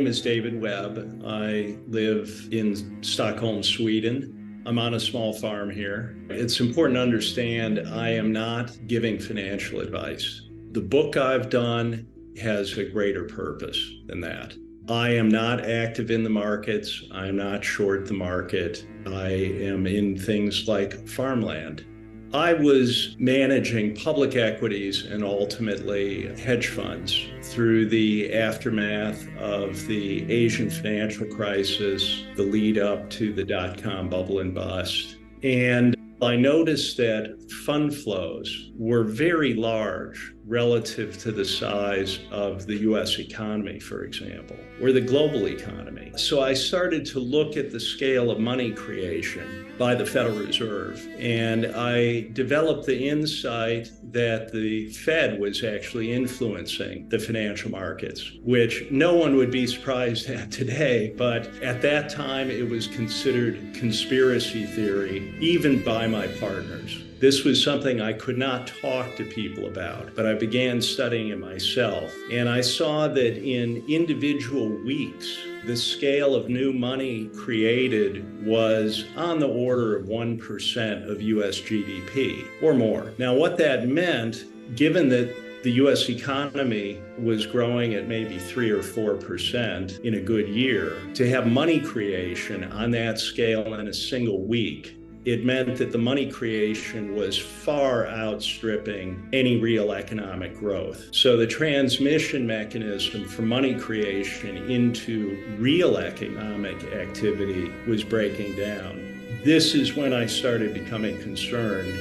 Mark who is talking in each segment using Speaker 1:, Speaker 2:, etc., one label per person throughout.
Speaker 1: name is Дэвид Уэбб. I live in Stockholm, Sweden. I'm on a small farm here. It's important to understand I am not giving financial advice. The book I've done has a greater purpose than that. I am not active in the markets. I am not short the market. I am in things like farmland. I was managing public equities and ultimately hedge funds through the aftermath of the Asian financial crisis, the lead up to the dot-com bubble and bust. And I noticed that fund flows were very large relative to the size of the US economy, for example, or the global economy. So I started to look at the scale of money creation by the Federal Reserve, and I developed the insight that the Fed was actually influencing the financial markets, which no one would be surprised at today, but at that time it was considered conspiracy theory, even by my partners. This was something I could not talk to people about, but I began studying it myself. And I saw that in individual weeks, the scale of new money created was on the order of 1% of US GDP or more. Now, what that meant, given that the US economy was growing at maybe 3 or 4% in a good year, to have money creation on that scale in a single week, it meant that the money creation was far outstripping any real economic growth. So the transmission mechanism for money creation into real economic activity was breaking down. This is when I started becoming concerned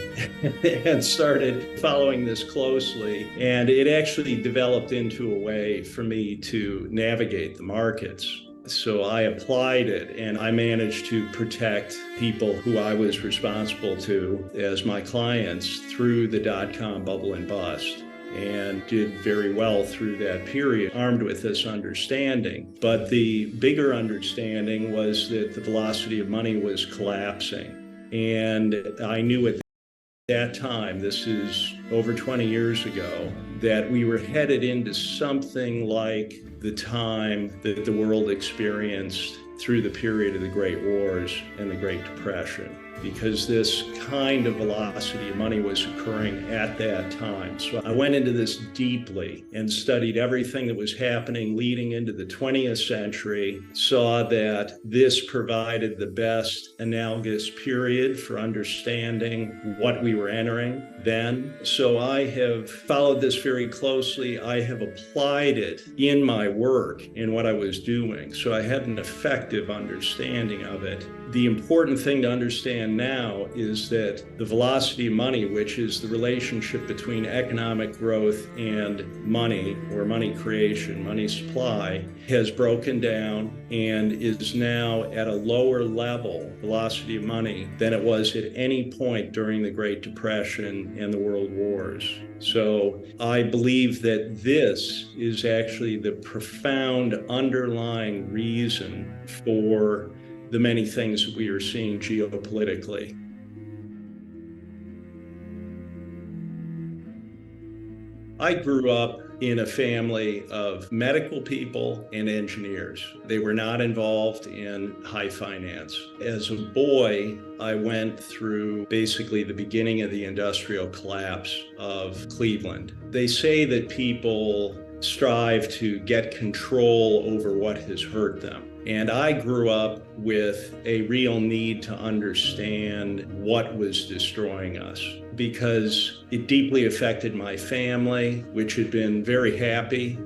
Speaker 1: and started following this closely. And it actually developed into a way for me to navigate the markets. So I applied it, and I managed to protect people who I was responsible to as my clients through the dot-com bubble and bust, and did very well through that period, armed with this understanding. But the bigger understanding was that the velocity of money was collapsing. And I knew at that time, this is over 20 years ago, that we were headed into something like the time that the world experienced through the period of the Great Wars and the Great Depression, because this kind of velocity of money was occurring at that time. So I went into this deeply and studied everything that was happening leading into the 20th century, saw that this provided the best analogous period for understanding what we were entering then. So I have followed this very closely. I have applied it in my work, in what I was doing. So I had an effective understanding of it. The important thing to understand now is that the velocity of money, which is the relationship between economic growth and money, or money creation, money supply, has broken down and is now at a lower level, velocity of money, than it was at any point during the Great Depression and the World Wars. So I believe that this is actually the profound underlying reason for the many things that we are seeing geopolitically. I grew up in a family of medical people and engineers. They were not involved in high finance. As a boy, I went through basically the beginning of the industrial collapse of Cleveland. They say that people strive to get control over what has hurt them. And I grew up with a real need to understand what was destroying us, because it deeply affected my family, which had been very happy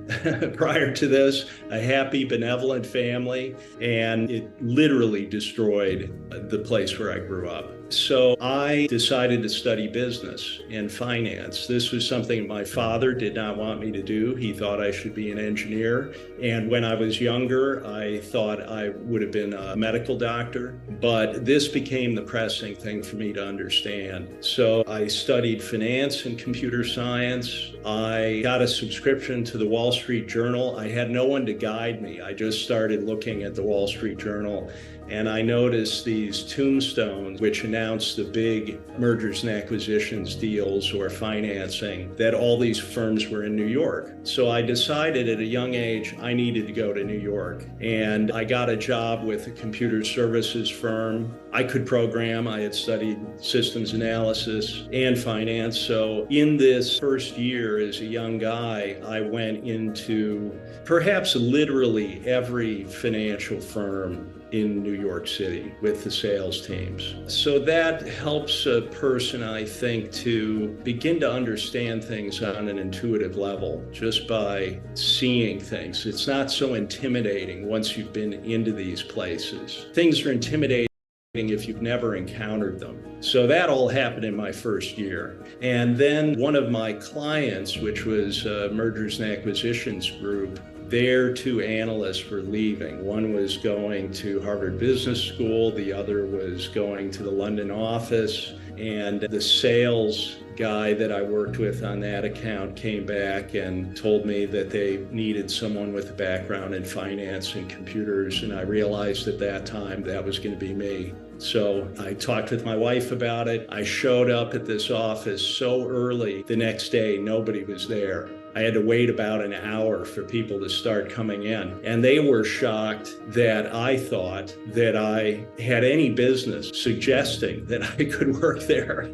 Speaker 1: prior to this, a happy, benevolent family, and it literally destroyed the place where I grew up. So I decided to study business and finance. This was something my father did not want me to do. He thought I should be an engineer. And when I was younger, I thought I would have been a medical doctor. But this became the pressing thing for me to understand. So I studied finance and computer science. I got a subscription to the Wall Street Journal. I had no one to guide me. I just started looking at the Wall Street Journal and I noticed these tombstones which announced the big mergers and acquisitions deals or financing, that all these firms were in New York. So I decided at a young age I needed to go to New York, and I got a job with a computer services firm. I could program. I had studied systems analysis and finance. So in this first year as a young guy, I went into perhaps literally every financial firm in New York City with the sales teams. So that helps a person, I think, to begin to understand things on an intuitive level just by seeing things. It's not so intimidating once you've been into these places. Things are intimidating if you've never encountered them. So that all happened in my first year. And then one of my clients, which was a mergers and acquisitions group, their two analysts were leaving. One was going to Harvard Business School, the other was going to the London office, and the sales guy that I worked with on that account came back and told me that they needed someone with a background in finance and computers, and I realized at that time that was going to be me. So I talked with my wife about it. I showed up at this office so early. The next day, nobody was there. I had to wait about an hour for people to start coming in. And they were shocked that I thought that I had any business suggesting that I could work there.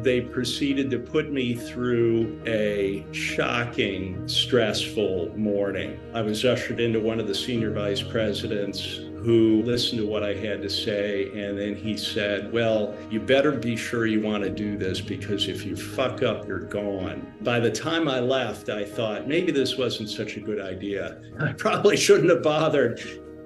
Speaker 1: They proceeded to put me through a shocking, stressful morning. I was ushered into one of the senior vice presidents who listened to what I had to say, and then he said, well, you better be sure you want to do this, because if you fuck up, you're gone. By the time I left, I thought, maybe this wasn't such a good idea. I probably shouldn't have bothered.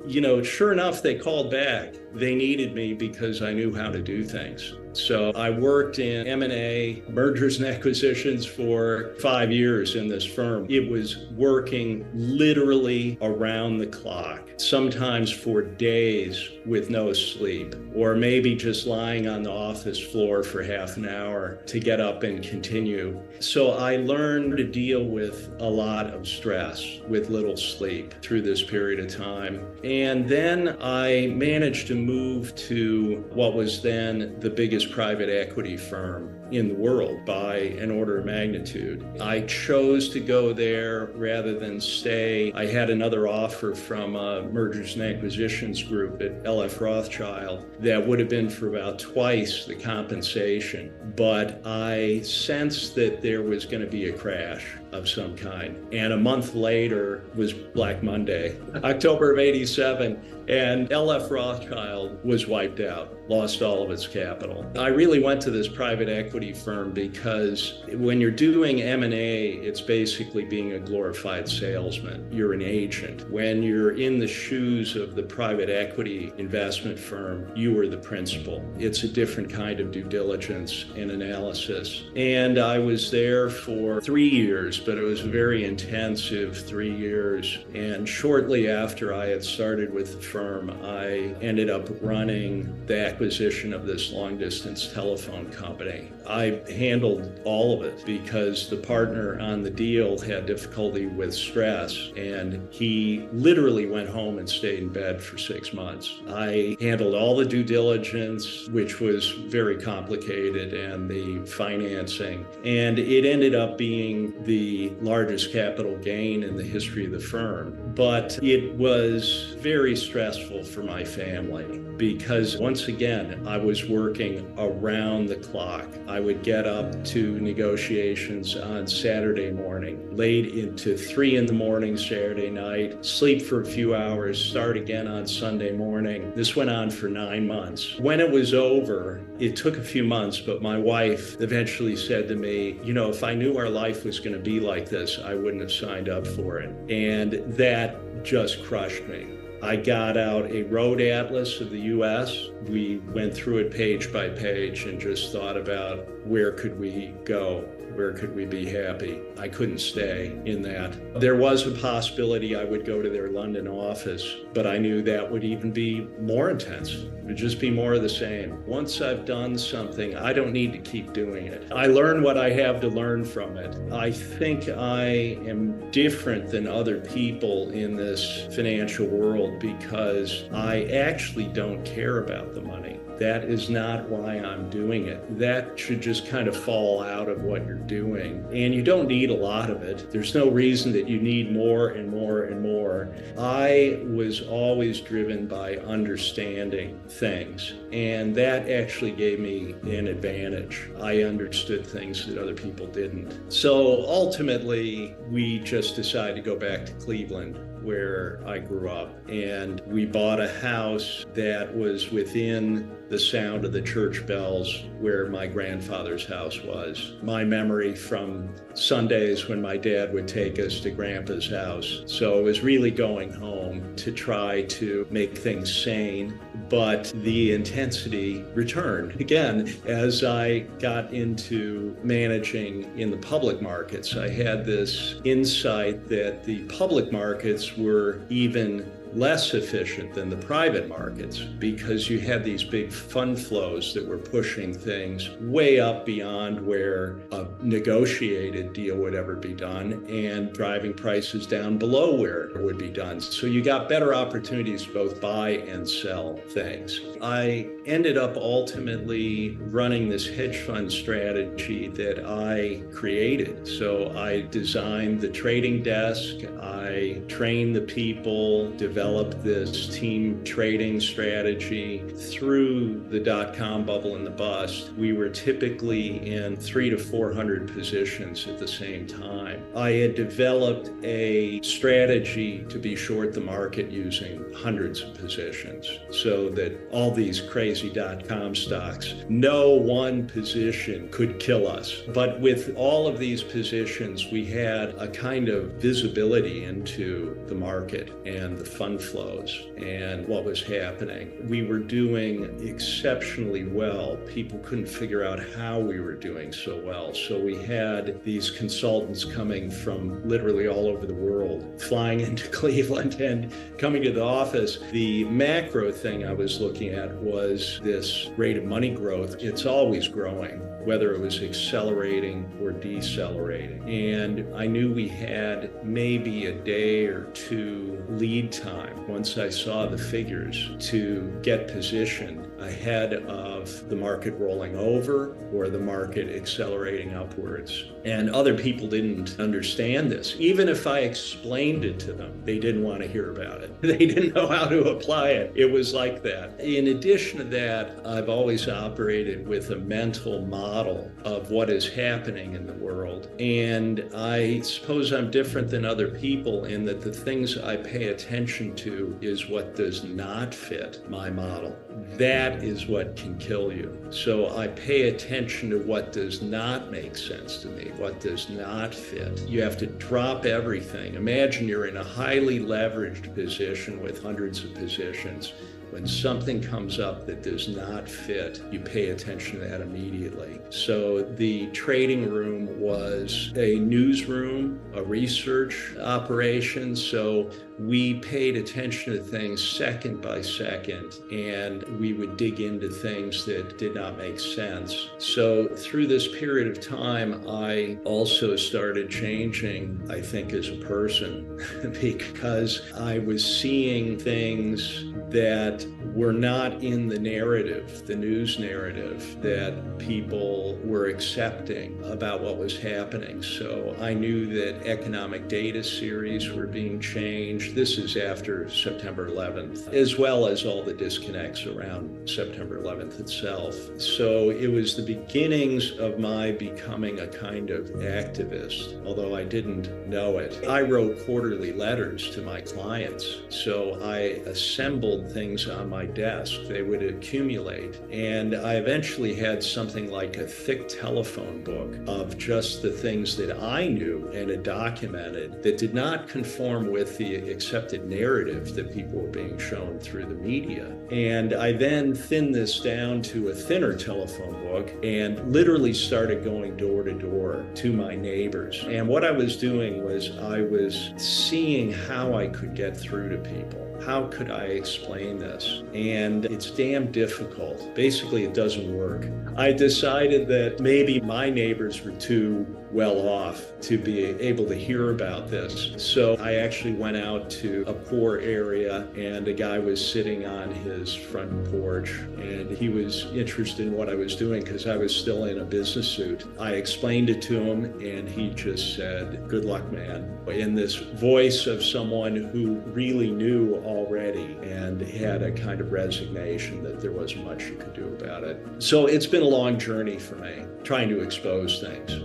Speaker 1: You know, sure enough, they called back. They needed me because I knew how to do things. So I worked in M&A, mergers and acquisitions, for 5 years in this firm. It was working literally around the clock, sometimes for days with no sleep, or maybe just lying on the office floor for half an hour to get up and continue. So I learned to deal with a lot of stress with little sleep through this period of time. And then I managed to move to what was then the biggest private equity firm in the world by an order of magnitude. I chose to go there rather than stay. I had another offer from a mergers and acquisitions group at LF Rothschild that would have been for about twice the compensation, but I sensed that there was going to be a crash of some kind. And a month later was Black Monday, October of '87, and LF Rothschild was wiped out, lost all of its capital. I really went to this private equity firm because when you're doing M&A, it's basically being a glorified salesman. You're an agent. When you're in the shoes of the private equity investment firm, you are the principal. It's a different kind of due diligence and analysis. And I was there for 3 years, but it was a very intensive 3 years. And shortly after I had started with the firm, I ended up running the acquisition of this long-distance telephone company. I handled all of it because the partner on the deal had difficulty with stress, and he literally went home and stayed in bed for 6 months. I handled all the due diligence, which was very complicated, and the financing, and it ended up being the largest capital gain in the history of the firm. But it was very stressful for my family because, once again, I was working around the clock. I would get up to negotiations on Saturday morning, late into 3 in the morning Saturday night, sleep for a few hours, start again on Sunday morning. This went on for 9 months. When it was over, it took a few months, but my wife eventually said to me, you know, if I knew our life was going to be like this, I wouldn't have signed up for it. And that just crushed me. I got out a road atlas of the U.S. We went through it page by page and just thought about where could we go. Where could we be happy? I couldn't stay in that. There was a possibility I would go to their London office, but I knew that would even be more intense. It would just be more of the same. Once I've done something, I don't need to keep doing it. I learn what I have to learn from it. I think I am different than other people in this financial world because I actually don't care about the money. That is not why I'm doing it. That should just kind of fall out of what you're doing. And you don't need a lot of it. There's no reason that you need more and more and more. I was always driven by understanding things, and that actually gave me an advantage. I understood things that other people didn't. So ultimately, we just decided to go back to Cleveland, where I grew up, and we bought a house that was within the sound of the church bells where my grandfather's house was. My memory from Sundays when my dad would take us to Grandpa's house. So it was really going home to try to make things sane, but the intensity returned again as I got into managing in the public markets. I had this insight that the public markets were even less efficient than the private markets because you had these big fund flows that were pushing things way up beyond where a negotiated deal would ever be done and driving prices down below where it would be done. So you got better opportunities to both buy and sell things. I ended up ultimately running this hedge fund strategy that I created. So I designed the trading desk, I trained the people, developed this team trading strategy. Through the dot-com bubble and the bust, we were typically in 300 to 400 positions at the same time. I had developed a strategy to be short the market using hundreds of positions so that all these crazy dot-com stocks, no one position could kill us. But with all of these positions, we had a kind of visibility into the market and the fund flows and what was happening. We were doing exceptionally well. People couldn't figure out how we were doing so well. So we had these consultants coming from literally all over the world, flying into Cleveland and coming to the office. The macro thing I was looking at was this rate of money growth. It's always growing, whether it was accelerating or decelerating. And I knew we had maybe a day or two lead time once I saw the figures to get positioned ahead of the market rolling over or the market accelerating upwards. And other people didn't understand this. Even if I explained it to them, they didn't want to hear about it. They didn't know how to apply it. It was like that. In addition to that, I've always operated with a mental model of what is happening in the world. And I suppose I'm different than other people in that the things I pay attention to is what does not fit my model. That is what can kill you. So I pay attention to what does not make sense to me, what does not fit. You have to drop everything. Imagine you're in a highly leveraged position with hundreds of positions. When something comes up that does not fit, you pay attention to that immediately. So the trading room was a newsroom, a research operation. So we paid attention to things second by second, and we would dig into things that did not make sense. So through this period of time, I also started changing, I think, as a person, because I was seeing things that were not in the narrative, the news narrative that people were accepting about what was happening. So I knew that economic data series were being changed. This is after September 11th, as well as all the disconnects around September 11th itself. So it was the beginnings of my becoming a kind of activist, although I didn't know it. I wrote quarterly letters to my clients. So I assembled things things on my desk. They would accumulate. And I eventually had something like a thick telephone book of just the things that I knew and had documented that did not conform with the accepted narrative that people were being shown through the media. And I then thinned this down to a thinner telephone book and literally started going door to door to my neighbors. And what I was doing was I was seeing how I could get through to people. How could I explain this? And it's damn difficult. Basically, it doesn't work. I decided that maybe my neighbors were too well off to be able to hear about this. So I actually went out to a poor area, and a guy was sitting on his front porch, and he was interested in what I was doing because I was still in a business suit. I explained it to him, and he just said, "Good luck, man," in this voice of someone who really knew already and had a kind of resignation that there wasn't much you could do about it. So it's been a long journey for me, trying to expose things.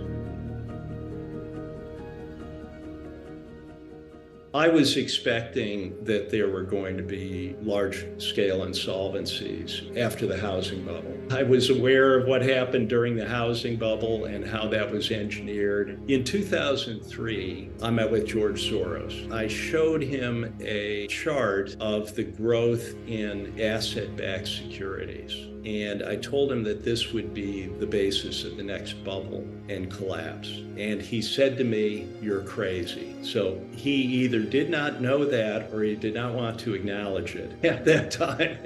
Speaker 1: I was expecting that there were going to be large-scale insolvencies after the housing bubble. I was aware of what happened during the housing bubble and how that was engineered. In 2003, I met with George Soros. I showed him a chart of the growth in asset-backed securities. And I told him that this would be the basis of the next bubble and collapse. And he said to me, "You're crazy." So he either did not know that or he did not want to acknowledge it at that time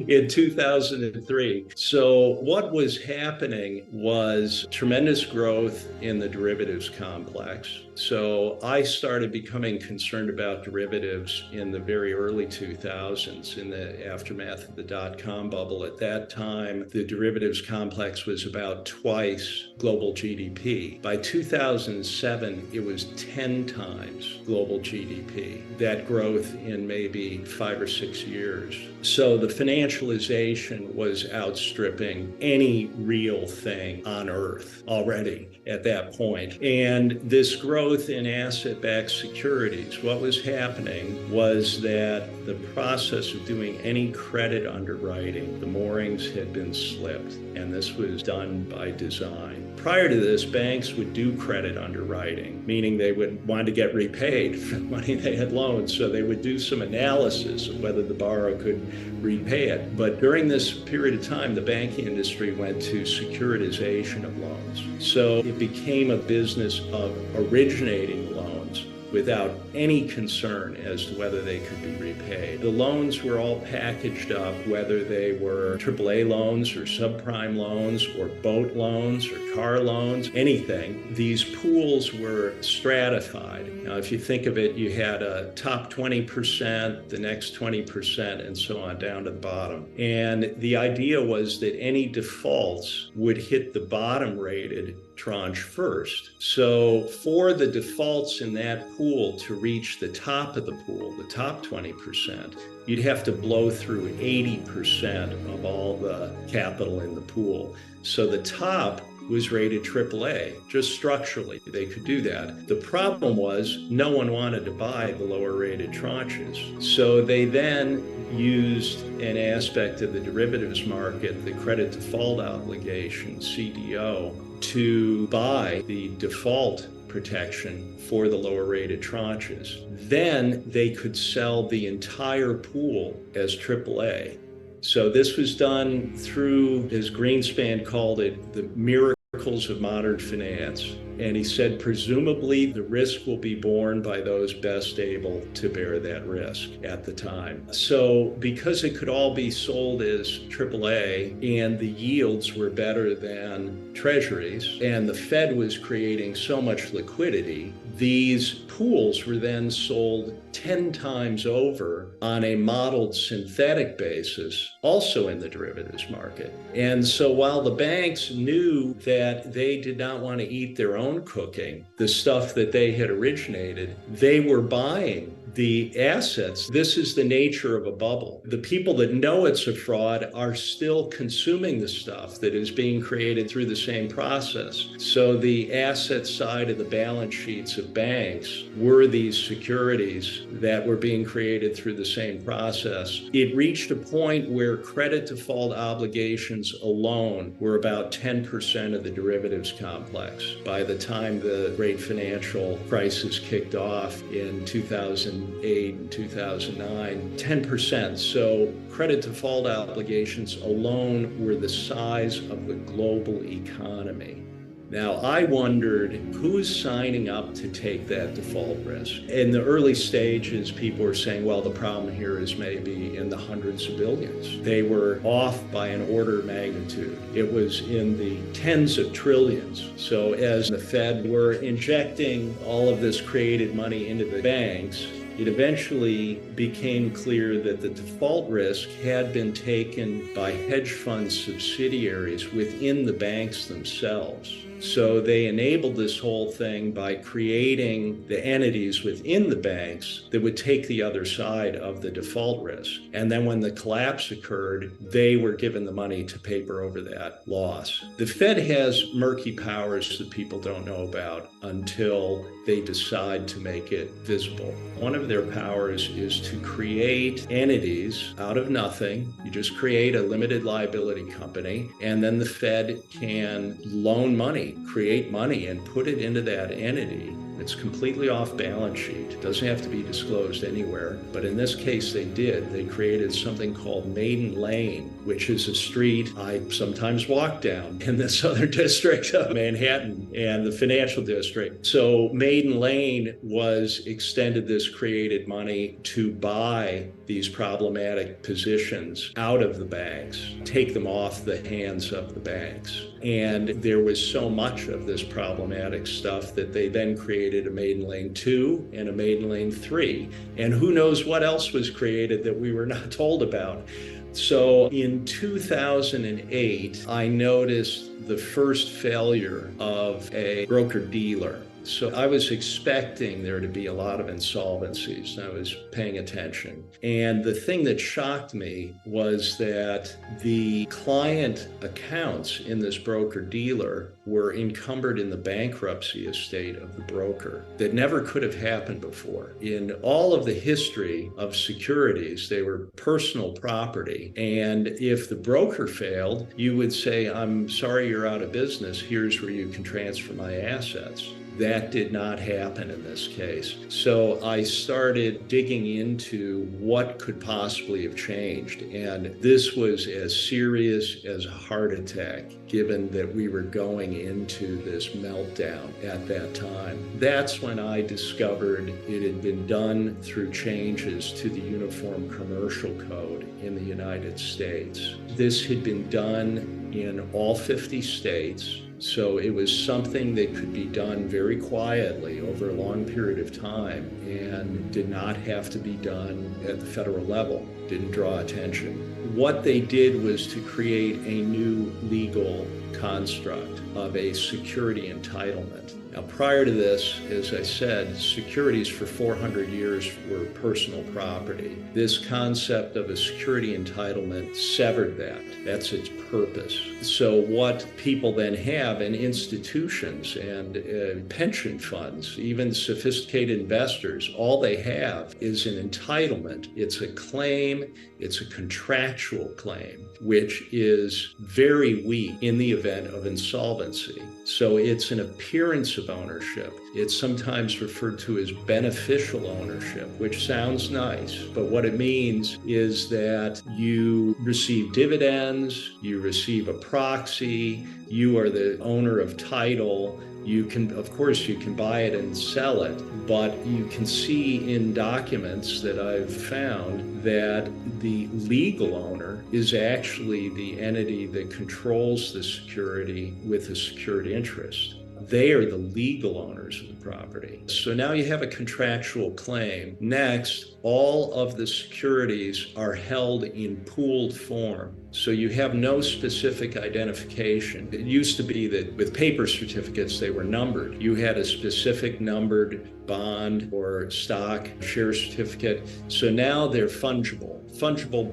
Speaker 1: in 2003. So what was happening was tremendous growth in the derivatives complex. So I started becoming concerned about derivatives in the very early 2000s, in the aftermath of the dot-com bubble. At that time, the derivatives complex was about twice global GDP. By 2007, it was 10 times global GDP. That growth in maybe 5 or 6 years. So the financialization was outstripping any real thing on earth already at that point. And this growth in asset-backed securities, what was happening was that the process of doing any credit underwriting, the moorings had been slipped, and this was done by design. Prior to this, banks would do credit underwriting, meaning they would want to get repaid for the money they had loaned. So they would do some analysis of whether the borrower could repay it. But during this period of time, the banking industry went to securitization of loans. So it became a business of originating loans without any concern as to whether they could be repaid. The loans were all packaged up, whether they were AAA loans or subprime loans or boat loans or car loans, anything. These pools were stratified. Now, if you think of it, you had a top 20%, the next 20%, and so on down to the bottom. And the idea was that any defaults would hit the bottom rated tranche first. So for the defaults in that pool to reach the top of the pool, the top 20%, you'd have to blow through 80% of all the capital in the pool. So the top was rated AAA, just structurally, they could do that. The problem was no one wanted to buy the lower rated tranches. So they then used an aspect of the derivatives market, the credit default obligation, CDO, to buy the default protection for the lower rated tranches. Then they could sell the entire pool as AAA. So this was done through, as Greenspan called it, the miracles of modern finance. And he said, presumably the risk will be borne by those best able to bear that risk at the time. So because it could all be sold as AAA and the yields were better than treasuries and the Fed was creating so much liquidity, these pools were then sold 10 times over on a modeled synthetic basis, also in the derivatives market. And so while the banks knew that they did not want to eat their own cooking, the stuff that they had originated, they were buying the assets, this is the nature of a bubble. The people that know it's a fraud are still consuming the stuff that is being created through the same process. So the asset side of the balance sheets of banks were these securities that were being created through the same process. It reached a point where credit default obligations alone were about 10% of the derivatives complex. By the time the great financial crisis kicked off in 2008 and 2009, 10%. So credit default obligations alone were the size of the global economy. Now, I wondered who's signing up to take that default risk. In the early stages, people were saying, well, the problem here is maybe in the hundreds of billions. They were off by an order of magnitude. It was in the tens of trillions. So as the Fed were injecting all of this created money into the banks, it eventually became clear that the default risk had been taken by hedge fund subsidiaries within the banks themselves. So they enabled this whole thing by creating the entities within the banks that would take the other side of the default risk. And then when the collapse occurred, they were given the money to paper over that loss. The Fed has murky powers that people don't know about until they decide to make it visible. One of their powers is to create entities out of nothing. You just create a limited liability company, and then the Fed can loan money, create money, and put it into that entity. It's completely off balance sheet. It doesn't have to be disclosed anywhere. But in this case, they did. They created something called Maiden Lane, which is a street I sometimes walk down in the southern district of Manhattan and the financial district. So Maiden Lane was extended this created money to buy these problematic positions out of the banks, take them off the hands of the banks. And there was so much of this problematic stuff that they then created a Maiden Lane 2 and a Maiden Lane 3. And who knows what else was created that we were not told about. So in 2008, I noticed the first failure of a broker-dealer. So I was expecting there to be a lot of insolvencies, and I was paying attention. And the thing that shocked me was that the client accounts in this broker-dealer were encumbered in the bankruptcy estate of the broker. That never could have happened before. In all of the history of securities, they were personal property. And if the broker failed, you would say, I'm sorry you're out of business. Here's where you can transfer my assets. That did not happen in this case. So I started digging into what could possibly have changed. And this was as serious as a heart attack, given that we were going into this meltdown at that time. That's when I discovered it had been done through changes to the Uniform Commercial Code in the United States. This had been done in all 50 states. So it was something that could be done very quietly over a long period of time and did not have to be done at the federal level, didn't draw attention. What they did was to create a new legal construct of a security entitlement. Now, prior to this, as I said, securities for 400 years were personal property. This concept of a security entitlement severed that. That's its purpose. So what people then have in institutions and pension funds, even sophisticated investors, all they have is an entitlement. It's a claim, it's a contractual claim, which is very weak in the event of insolvency. So it's an appearance of ownership. It's sometimes referred to as beneficial ownership, which sounds nice, but what it means is that you receive dividends, you receive a proxy, you are the owner of title. You can, of course, you can buy it and sell it, but you can see in documents that I've found that the legal owner is actually the entity that controls the security with a secured interest. They are the legal owners of the property. So now you have a contractual claim. Next, all of the securities are held in pooled form. So you have no specific identification. It used to be that with paper certificates, they were numbered. You had a specific numbered bond or stock, share certificate. So now they're fungible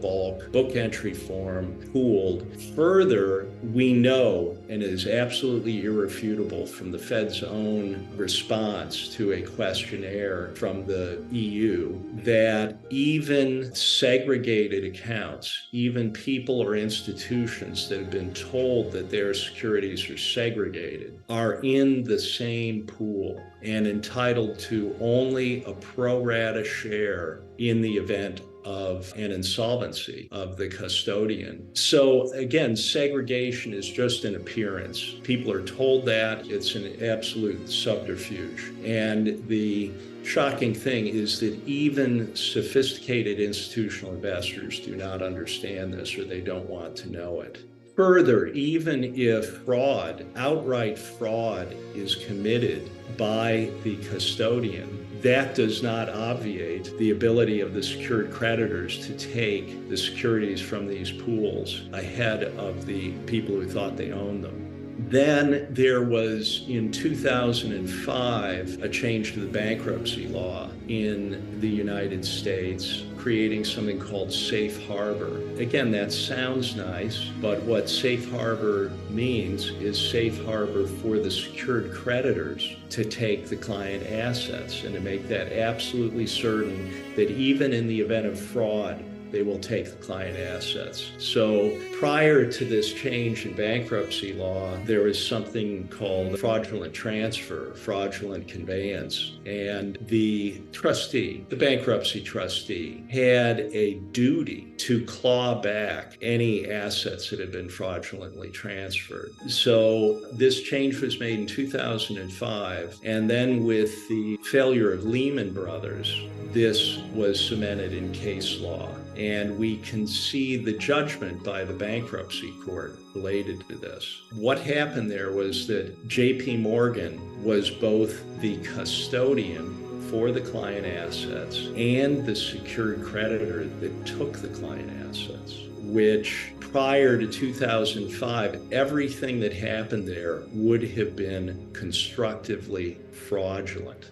Speaker 1: bulk, book entry form, pooled. Further, we know, and it is absolutely irrefutable from the Fed's own response to a questionnaire from the EU, that even segregated accounts, even people or institutions that have been told that their securities are segregated, are in the same pool and entitled to only a pro rata share in the event of an insolvency of the custodian. So again, segregation is just an appearance. People are told that. It's an absolute subterfuge. And the shocking thing is that even sophisticated institutional investors do not understand this, or they don't want to know it. Further, even if outright fraud is committed by the custodian, that does not obviate the ability of the secured creditors to take the securities from these pools ahead of the people who thought they owned them. Then there was, in 2005, a change to the bankruptcy law in the United States, creating something called safe harbor. Again, that sounds nice, but what safe harbor means is safe harbor for the secured creditors to take the client assets and to make that absolutely certain that even in the event of fraud, they will take the client assets. So prior to this change in bankruptcy law, there was something called fraudulent transfer, fraudulent conveyance. And the bankruptcy trustee, had a duty to claw back any assets that had been fraudulently transferred. So this change was made in 2005. And then with the failure of Lehman Brothers, this was cemented in case law. And we can see the judgment by the bankruptcy court related to this. What happened there was that JP Morgan was both the custodian for the client assets and the secured creditor that took the client assets, which prior to 2005, everything that happened there would have been constructively fraudulent.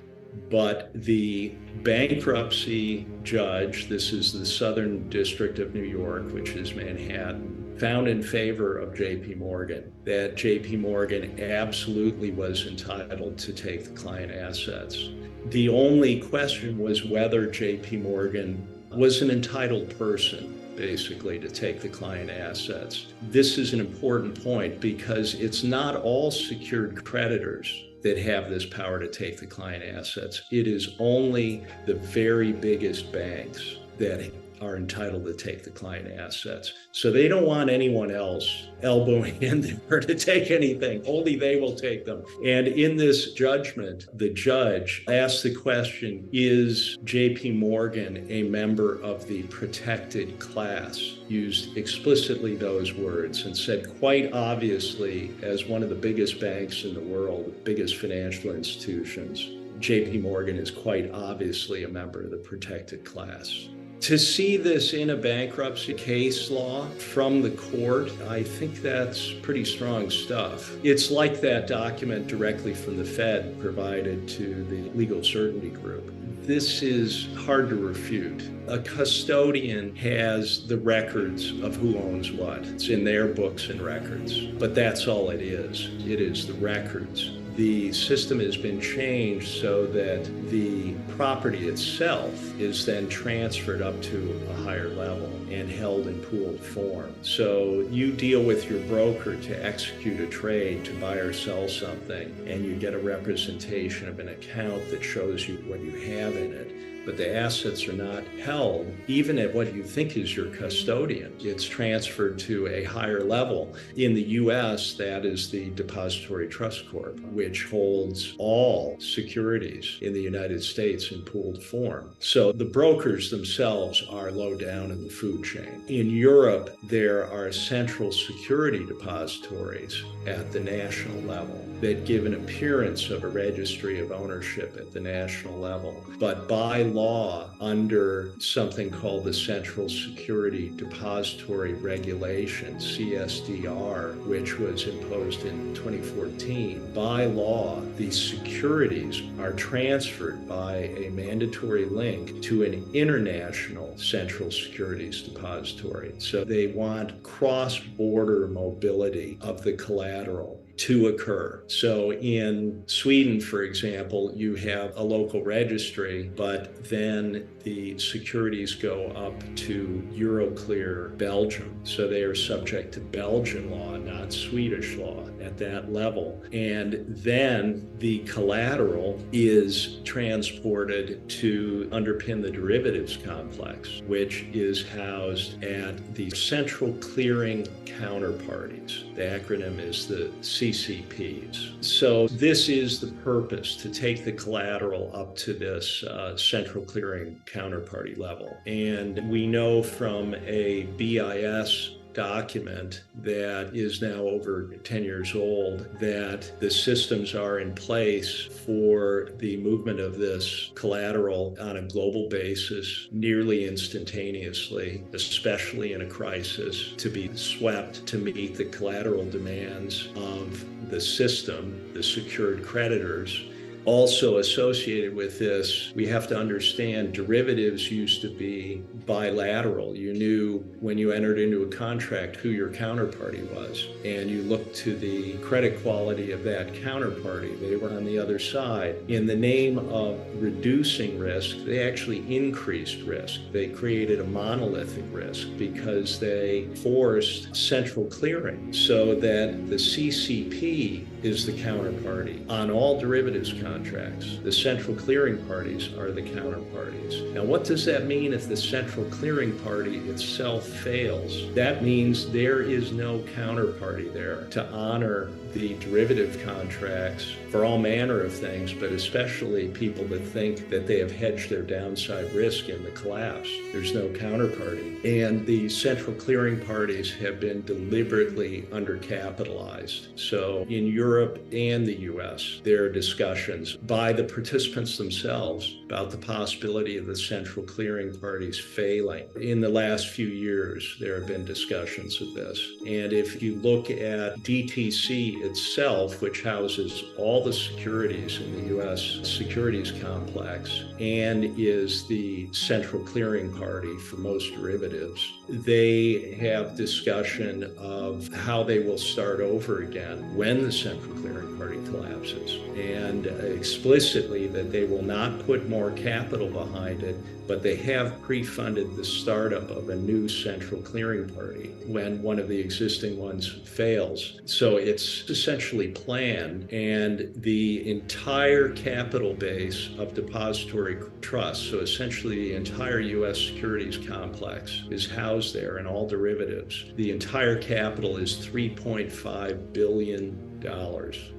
Speaker 1: But the bankruptcy judge, this is the Southern District of New York, which is Manhattan, found in favor of JP Morgan that JP Morgan absolutely was entitled to take the client assets. The only question was whether JP Morgan was an entitled person, basically, to take the client assets. This is an important point because it's not all secured creditors that have this power to take the client assets. It is only the very biggest banks that are entitled to take the client assets. So they don't want anyone else elbowing in there to take anything. Only they will take them. And in this judgment, the judge asked the question, is JP Morgan a member of the protected class? Used explicitly those words and said quite obviously, as one of the biggest banks in the world, biggest financial institutions, JP Morgan is quite obviously a member of the protected class. To see this in a bankruptcy case law from the court, I think that's pretty strong stuff. It's like that document directly from the Fed provided to the legal certainty group. This is hard to refute. A custodian has the records of who owns what. It's in their books and records, but that's all it is. It is the records. The system has been changed so that the property itself is then transferred up to a higher level and held in pooled form. So you deal with your broker to execute a trade to buy or sell something, and you get a representation of an account that shows you what you have in it. But the assets are not held even at what you think is your custodian. It's transferred to a higher level. In the US, that is the Depository Trust Corp, which holds all securities in the United States in pooled form. So the brokers themselves are low down in the food chain. In Europe, there are central security depositories at the national level that give an appearance of a registry of ownership at the national level. But by law under something called the Central Security Depository Regulation, CSDR, which was imposed in 2014. By law, these securities are transferred by a mandatory link to an international central securities depository. So they want cross-border mobility of the collateral to occur. So in Sweden, for example, you have a local registry, but then the securities go up to Euroclear Belgium. So they are subject to Belgian law, not Swedish law at that level. And then the collateral is transported to underpin the derivatives complex, which is housed at the central clearing counterparties. The acronym is the CCPs. So this is the purpose, to take the collateral up to this central clearing counterparty level. And we know from a BIS document that is now over 10 years old that the systems are in place for the movement of this collateral on a global basis nearly instantaneously, especially in a crisis, to be swept to meet the collateral demands of the system, the secured creditors. Also associated with this, we have to understand derivatives used to be bilateral. You knew when you entered into a contract who your counterparty was, and you looked to the credit quality of that counterparty. They were on the other side. In the name of reducing risk, they actually increased risk. They created a monolithic risk because they forced central clearing so that the CCP is the counterparty on all derivatives contracts. The central clearing parties are the counterparties. Now, what does that mean if the central clearing party itself fails? That means there is no counterparty there to honor the derivative contracts for all manner of things, but especially people that think that they have hedged their downside risk in the collapse. There's no counterparty. And the central clearing parties have been deliberately undercapitalized. So in Europe and the US, there are discussions by the participants themselves about the possibility of the central clearing parties failing. In the last few years, there have been discussions of this. And if you look at DTC itself, which houses all the securities in the US securities complex and is the central clearing party for most derivatives, they have discussion of how they will start over again when the central clearing party collapses, and explicitly that they will not put more capital behind it, but they have pre-funded the startup of a new central clearing party when one of the existing ones fails. So it's essentially planned, and the entire capital base of depository trusts, so essentially the entire US securities complex, is housed there in all derivatives. The entire capital is $3.5 billion.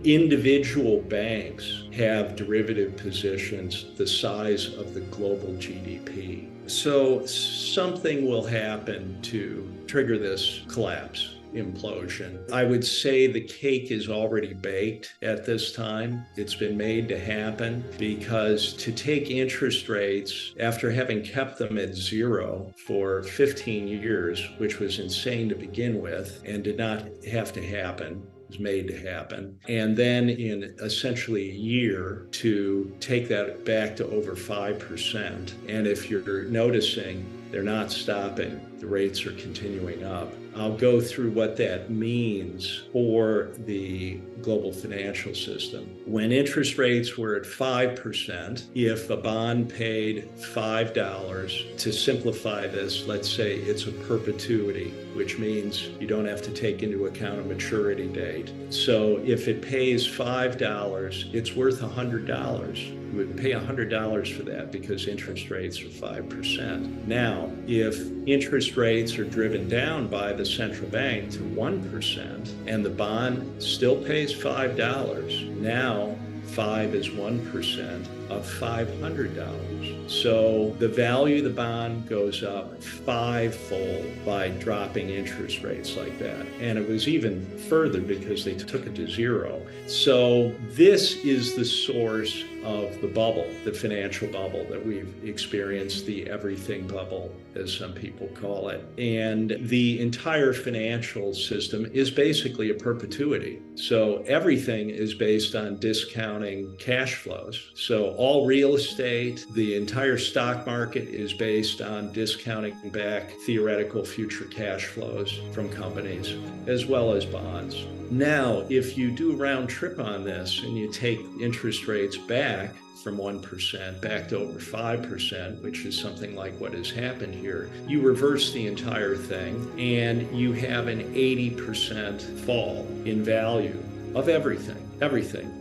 Speaker 1: Individual banks have derivative positions the size of the global GDP. So something will happen to trigger this collapse, implosion. I would say the cake is already baked at this time. It's been made to happen because to take interest rates after having kept them at zero for 15 years, which was insane to begin with and did not have to happen, was made to happen. And then in essentially a year to take that back to over 5%. And if you're noticing, they're not stopping. The rates are continuing up. I'll go through what that means for the global financial system. When interest rates were at 5%, if a bond paid $5, to simplify this, let's say it's a perpetuity, which means you don't have to take into account a maturity date. So if it pays $5, it's worth $100. You would pay $100 for that because interest rates are 5%. Now, if interest rates are driven down by the central bank to 1% and the bond still pays $5, now 5 is 1%. of $500. So the value of the bond goes up fivefold by dropping interest rates like that. And it was even further because they took it to zero. So this is the source of the bubble, the financial bubble that we've experienced, the everything bubble, as some people call it. And the entire financial system is basically a perpetuity. So everything is based on discounting cash flows. So all real estate, the entire stock market is based on discounting back theoretical future cash flows from companies, as well as bonds. Now, if you do a round trip on this and you take interest rates back from 1% back to over 5%, which is something like what has happened here, you reverse the entire thing and you have an 80% fall in value of everything.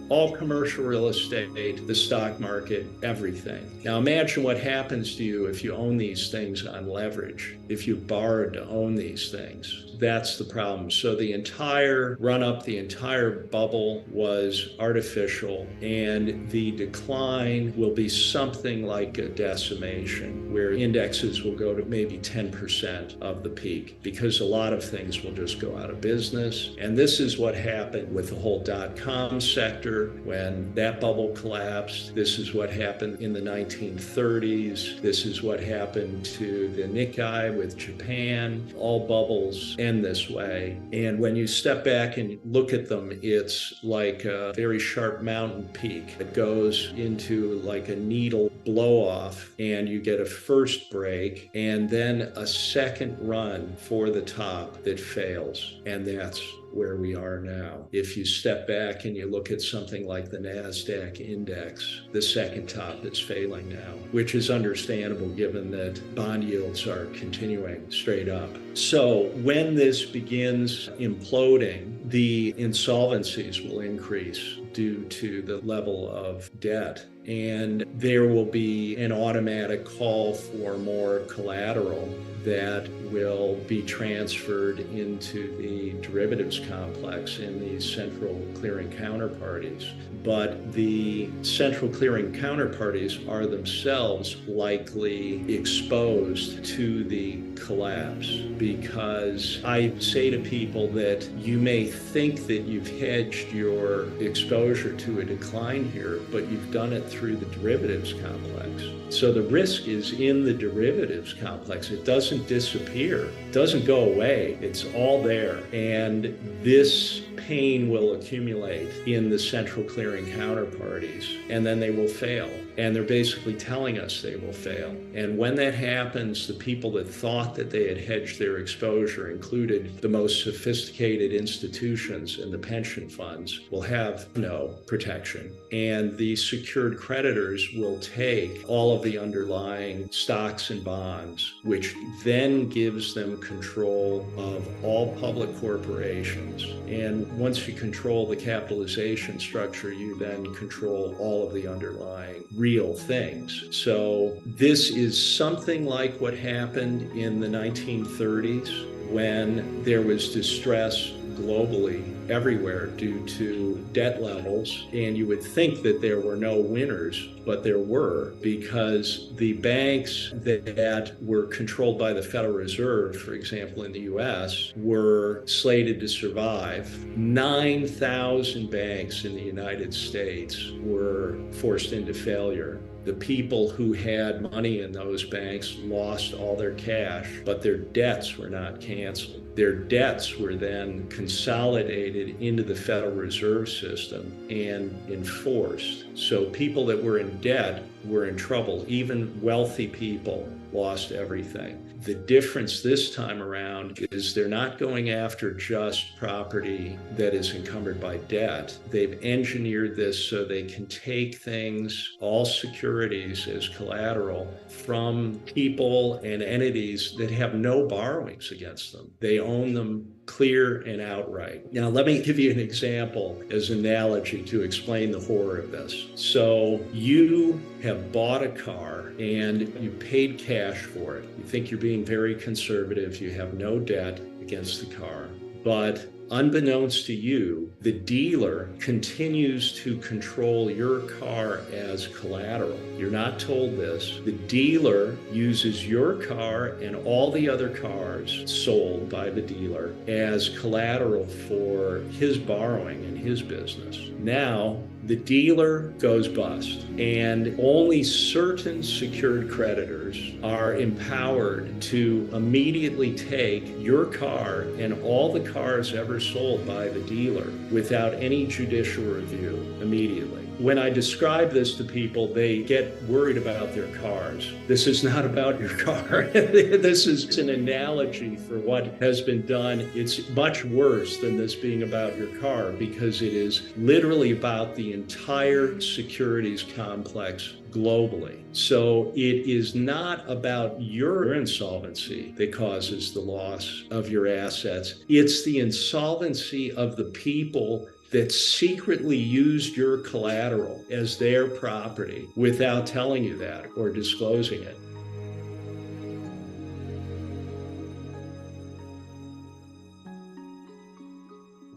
Speaker 1: All commercial real estate, the stock market, everything. Now imagine what happens to you if you own these things on leverage, if you borrowed to own these things. That's the problem. So the entire run-up, the entire bubble was artificial, and the decline will be something like a decimation, where indexes will go to maybe 10% of the peak, because a lot of things will just go out of business. And this is what happened with the whole dot-com sector when that bubble collapsed. This is what happened in the 1930s. This is what happened to the Nikkei with Japan. All bubbles end this way. And when you step back and look at them, it's like a very sharp mountain peak. It goes into like a needle blow off, and you get a first break and then a second run for the top that fails. And that's where we are now. If you step back and you look at something like the NASDAQ index, the second top is failing now, which is understandable given that bond yields are continuing straight up. So when this begins imploding, the insolvencies will increase due to the level of debt. And there will be an automatic call for more collateral that will be transferred into the derivatives complex in these central clearing counterparties. But the central clearing counterparties are themselves likely exposed to the collapse, because I say to people that you may think that you've hedged your exposure to a decline here, but you've done it through the derivatives complex. So the risk is in the derivatives complex. It doesn't disappear, it doesn't go away, it's all there. And this pain will accumulate in the central clearing counterparties, and then they will fail. And they're basically telling us they will fail. And when that happens, the people that thought that they had hedged their exposure, included the most sophisticated institutions and the pension funds, will have no protection. And the secured creditors will take all of the underlying stocks and bonds, which then gives them control of all public corporations. And once you control the capitalization structure, you then control all of the underlying real things. So this is something like what happened in the 1930s when there was distress globally everywhere due to debt levels. And you would think that there were no winners, but there were, because the banks that were controlled by the Federal Reserve, for example, in the US, were slated to survive. 9,000 banks in the United States were forced into failure. The people who had money in those banks lost all their cash, but their debts were not canceled. Their debts were then consolidated into the Federal Reserve System and enforced. So people that were in debt were in trouble. Even wealthy people lost everything. The difference this time around is they're not going after just property that is encumbered by debt. They've engineered this so they can take things, all securities as collateral, from people and entities that have no borrowings against them. They own them clear and outright. Now, let me give you an example as an analogy to explain the horror of this. So you have bought a car and you paid cash for it. You think you're being very conservative. You have no debt against the car. But unbeknownst to you, the dealer continues to control your car as collateral. You're not told this. The dealer uses your car and all the other cars sold by the dealer as collateral for his borrowing in his business. Now, the dealer goes bust, and only certain secured creditors are empowered to immediately take your car and all the cars ever sold by the dealer without any judicial review immediately. When I describe this to people, they get worried about their cars. This is not about your car. This is an analogy for what has been done. It's much worse than this being about your car, because it is literally about the entire securities complex globally. So it is not about your insolvency that causes the loss of your assets. It's the insolvency of the people that secretly used your collateral as their property without telling you that or disclosing it.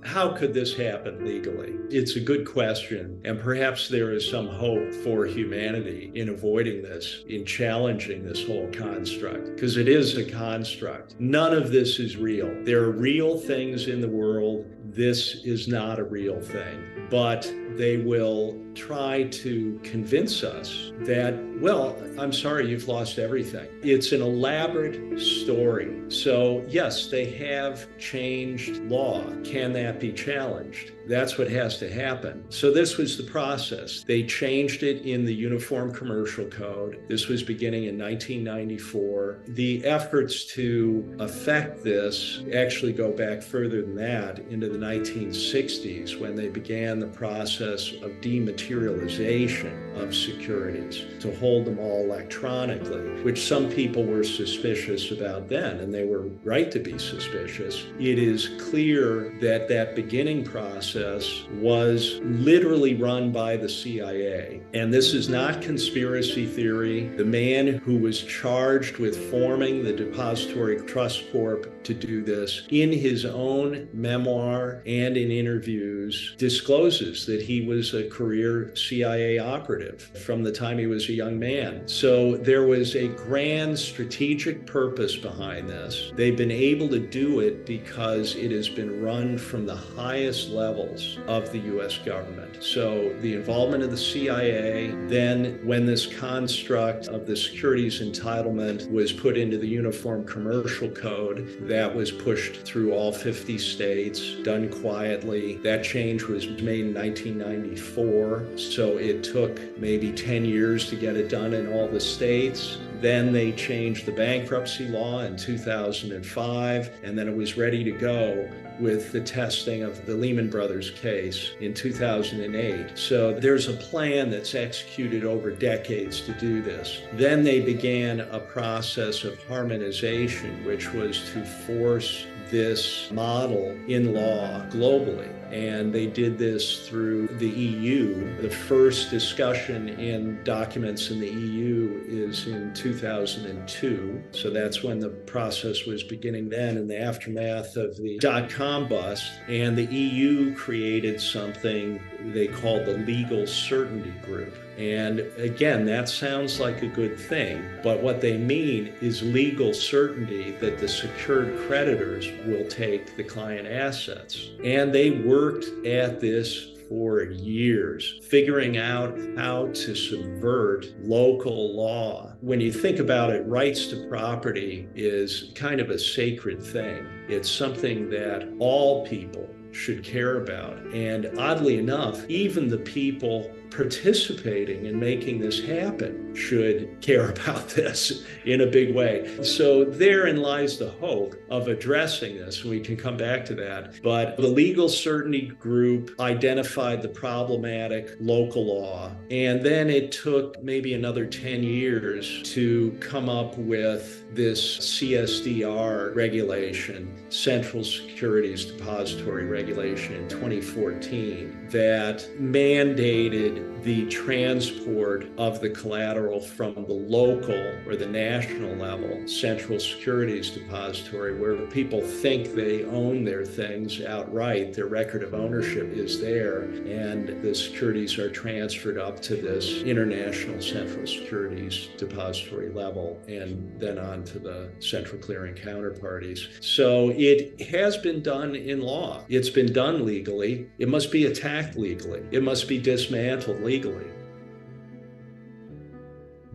Speaker 1: How could this happen legally? It's a good question, and perhaps there is some hope for humanity in avoiding this, in challenging this whole construct, because it is a construct. None of this is real. There are real things in the world. This is not a real thing, but they will try to convince us that, well, I'm sorry, you've lost everything. It's an elaborate story. So yes, they have changed law. Can that be challenged? That's what has to happen. So this was the process. They changed it in the Uniform Commercial Code. This was beginning in 1994. The efforts to affect this actually go back further than that, into the 1960s, when they began the process of dematerialization of securities to hold them all electronically, which some people were suspicious about then, and they were right to be suspicious. It is clear that that beginning process was literally run by the CIA. And this is not conspiracy theory. The man who was charged with forming the Depository Trust Corp to do this, in his own memoir and in interviews, discloses that he was a career CIA operative from the time he was a young man. So there was a grand strategic purpose behind this. They've been able to do it because it has been run from the highest levels of the U.S. government. So the involvement of the CIA, then when this construct of the securities entitlement was put into the Uniform Commercial Code, that was pushed through all 50 states, done quietly. That change was made in 1994, so it took maybe 10 years to get it done in all the states. Then they changed the bankruptcy law in 2005, and then it was ready to go with the testing of the Lehman Brothers case in 2008. So there's a plan that's executed over decades to do this. Then they began a process of harmonization, which was to force this model in law globally. And they did this through the EU. The first discussion in documents in the EU is in 2002. So that's when the process was beginning then, in the aftermath of the dot-com bust. And the EU created something they called the Legal Certainty Group. And again, that sounds like a good thing, but what they mean is legal certainty that the secured creditors will take the client assets. And they worked at this for years, figuring out how to subvert local law. When you think about it, rights to property is kind of a sacred thing. It's something that all people should care about. And oddly enough, even the people participating in making this happen should care about this in a big way. So therein lies the hope of addressing this. We can come back to that. But the Legal Certainty Group identified the problematic local law. And then it took maybe another 10 years to come up with this CSDR regulation, Central Securities Depository Regulation, in 2014, that mandated made the transport of the collateral from the local or the national level, central securities depository, where people think they own their things outright, their record of ownership is there, and the securities are transferred up to this international central securities depository level and then on to the central clearing counterparties. So it has been done in law. It's been done legally. It must be attacked legally. It must be dismantled legally.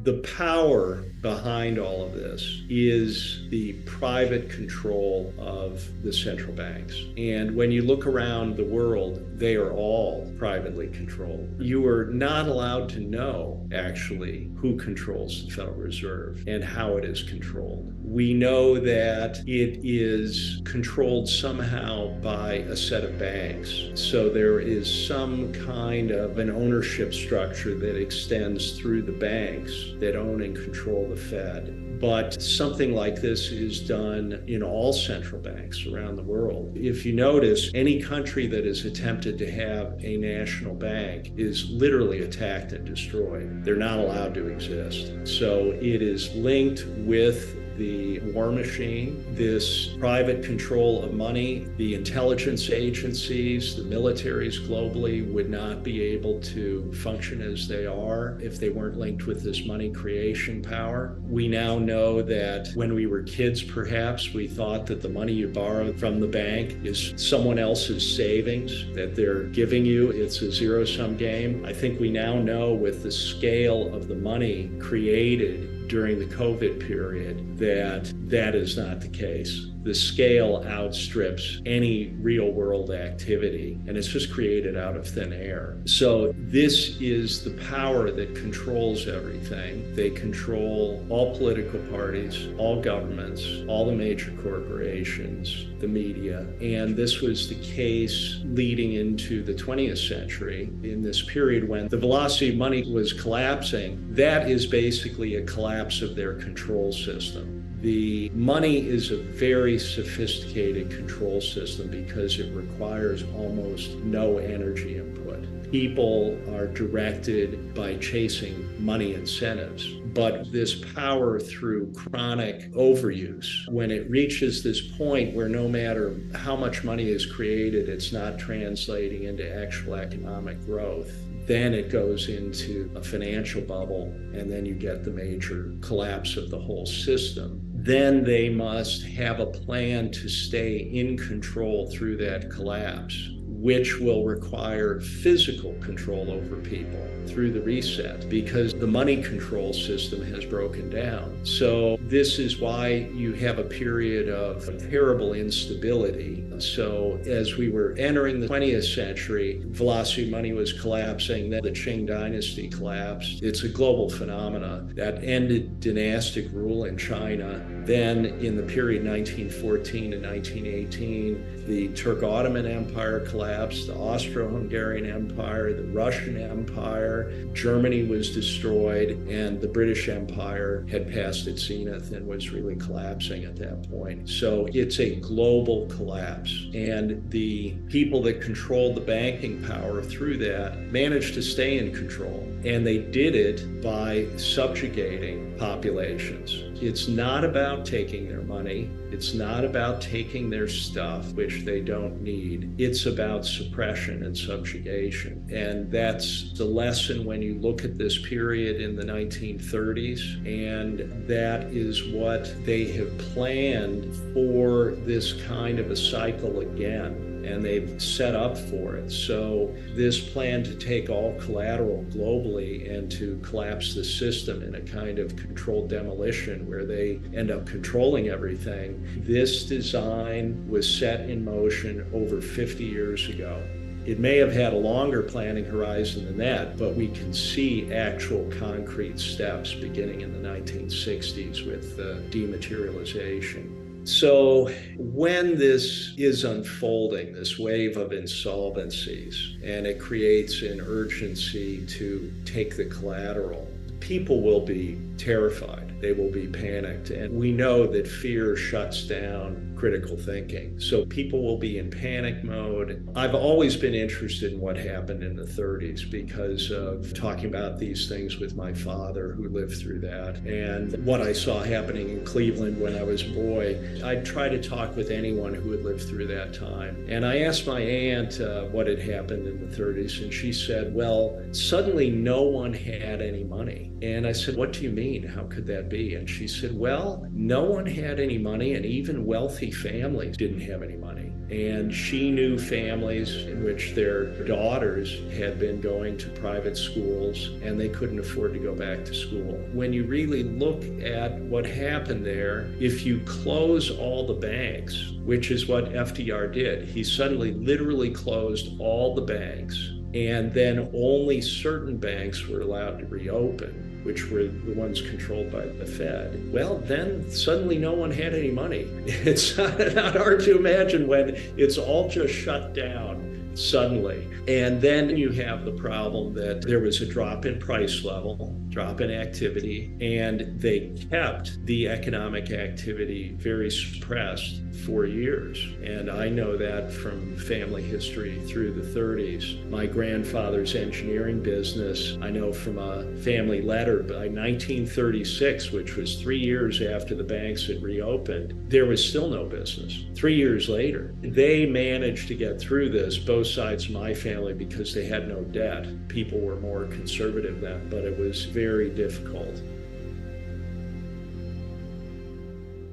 Speaker 1: The power behind all of this is the private control of the central banks. And when you look around the world, they are all privately controlled. You are not allowed to know, actually, who controls the Federal Reserve and how it is controlled. We know that it is controlled somehow by a set of banks. So there is some kind of an ownership structure that extends through the banks that own and control the Fed. But something like this is done in all central banks around the world. If you notice, any country that has attempted to have a national bank is literally attacked and destroyed. They're not allowed to exist. So it is linked with the war machine, this private control of money. The intelligence agencies, the militaries globally would not be able to function as they are if they weren't linked with this money creation power. We now know that when we were kids, perhaps, we thought that the money you borrow from the bank is someone else's savings that they're giving you. It's a zero-sum game. I think we now know with the scale of the money created during the COVID period that that is not the case. The scale outstrips any real world activity, and it's just created out of thin air. So this is the power that controls everything. They control all political parties, all governments, all the major corporations, the media, and this was the case leading into the 20th century. In this period when the velocity of money was collapsing, that is basically a collapse of their control system. The money is a very sophisticated control system because it requires almost no energy input. People are directed by chasing money incentives, but this power through chronic overuse, when it reaches this point where no matter how much money is created, it's not translating into actual economic growth, then it goes into a financial bubble, and then you get the major collapse of the whole system. Then they must have a plan to stay in control through that collapse, which will require physical control over people through the reset, because the money control system has broken down. So this is why you have a period of terrible instability. So as we were entering the 20th century, velocity money was collapsing, then the Qing dynasty collapsed. It's a global phenomena that ended dynastic rule in China. Then in the period 1914 to 1918, the Turk-Ottoman Empire collapsed, the Austro-Hungarian Empire, the Russian Empire, Germany was destroyed, and the British Empire had passed its zenith and was really collapsing at that point. So it's a global collapse. And the people that controlled the banking power through that managed to stay in control. And they did it by subjugating populations. It's not about taking their money. It's not about taking their stuff, which they don't need. It's about suppression and subjugation. And that's the lesson when you look at this period in the 1930s. And that is what they have planned for this kind of a cycle again. And they've set up for it. So this plan to take all collateral globally and to collapse the system in a kind of controlled demolition where they end up controlling everything, this design was set in motion over 50 years ago. It may have had a longer planning horizon than that, but we can see actual concrete steps beginning in the 1960s with the dematerialization. So when this is unfolding, this wave of insolvencies, and it creates an urgency to take the collateral, people will be terrified. they will be panicked. And we know that fear shuts down critical thinking. So people will be in panic mode. I've always been interested in what happened in the 30s because of talking about these things with my father who lived through that and what I saw happening in Cleveland when I was a boy. I'd try to talk with anyone who had lived through that time. And I asked my aunt what had happened in the 30s, and she said, well, suddenly no one had any money. And I said, what do you mean? How could that be? And she said, well, no one had any money, and even wealthy families didn't have any money. And she knew families in which their daughters had been going to private schools and they couldn't afford to go back to school. When you really look at what happened there, if you close all the banks, which is what FDR did, he suddenly literally closed all the banks, and then only certain banks were allowed to reopen, which were the ones controlled by the Fed. Well, then suddenly no one had any money. It's not hard to imagine when it's all just shut down suddenly. And then you have the problem that there was a drop in price level, drop in activity, and they kept the economic activity very suppressed for years. And I know that from family history through the 30s. My grandfather's engineering business, I know from a family letter, by 1936, which was 3 years after the banks had reopened, there was still no business. 3 years later, they managed to get through this, both sides of my family, because they had no debt. People were more conservative then, but it was very difficult.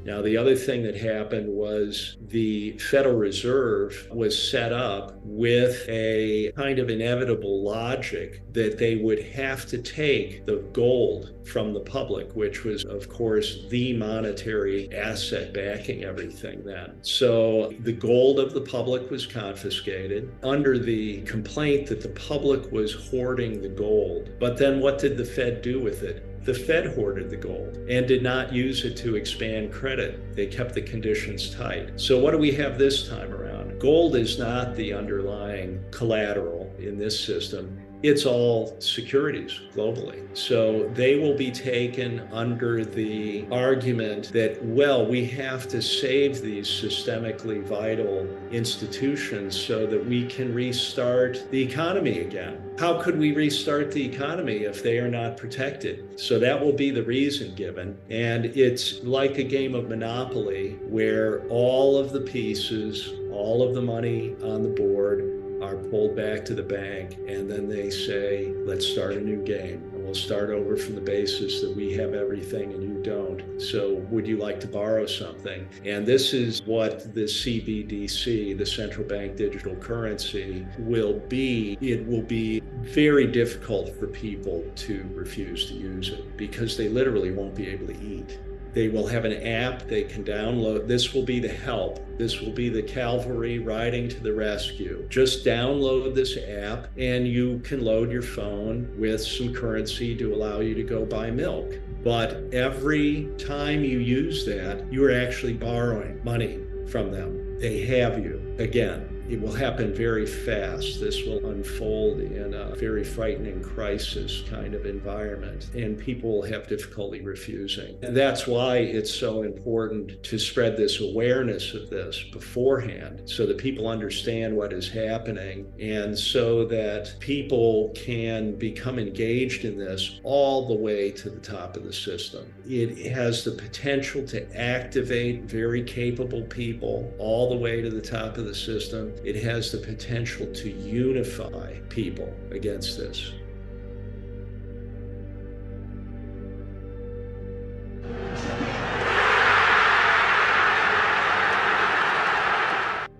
Speaker 1: Now, the other thing that happened was the Federal Reserve was set up with a kind of inevitable logic that they would have to take the gold from the public, which was, of course, the monetary asset backing everything then. So the gold of the public was confiscated under the complaint that the public was hoarding the gold. But then what did the Fed do with it? The Fed hoarded the gold and did not use it to expand credit. They kept the conditions tight. So what do we have this time around? Gold is not the underlying collateral in this system. It's all securities globally. So they will be taken under the argument that, well, we have to save these systemically vital institutions so that we can restart the economy again. How could we restart the economy if they are not protected? So that will be the reason given. And it's like a game of Monopoly where all of the pieces, all of the money on the board are pulled back to the bank, and then they say, let's start a new game. And we'll start over from the basis that we have everything and you don't. So would you like to borrow something? And this is what the CBDC, the central bank digital currency, will be. It will be very difficult for people to refuse to use it because they literally won't be able to eat. They will have an app they can download. This will be the help. This will be the cavalry riding to the rescue. Just download this app and you can load your phone with some currency to allow you to go buy milk. But every time you use that, you are actually borrowing money from them. They have you. Again, it will happen very fast. This will unfold in a very frightening crisis kind of environment, and people will have difficulty refusing. And that's why it's so important to spread this awareness of this beforehand so that people understand what is happening and so that people can become engaged in this all the way to the top of the system. It has the potential to activate very capable people all the way to the top of the system. It has the potential to unify people against this.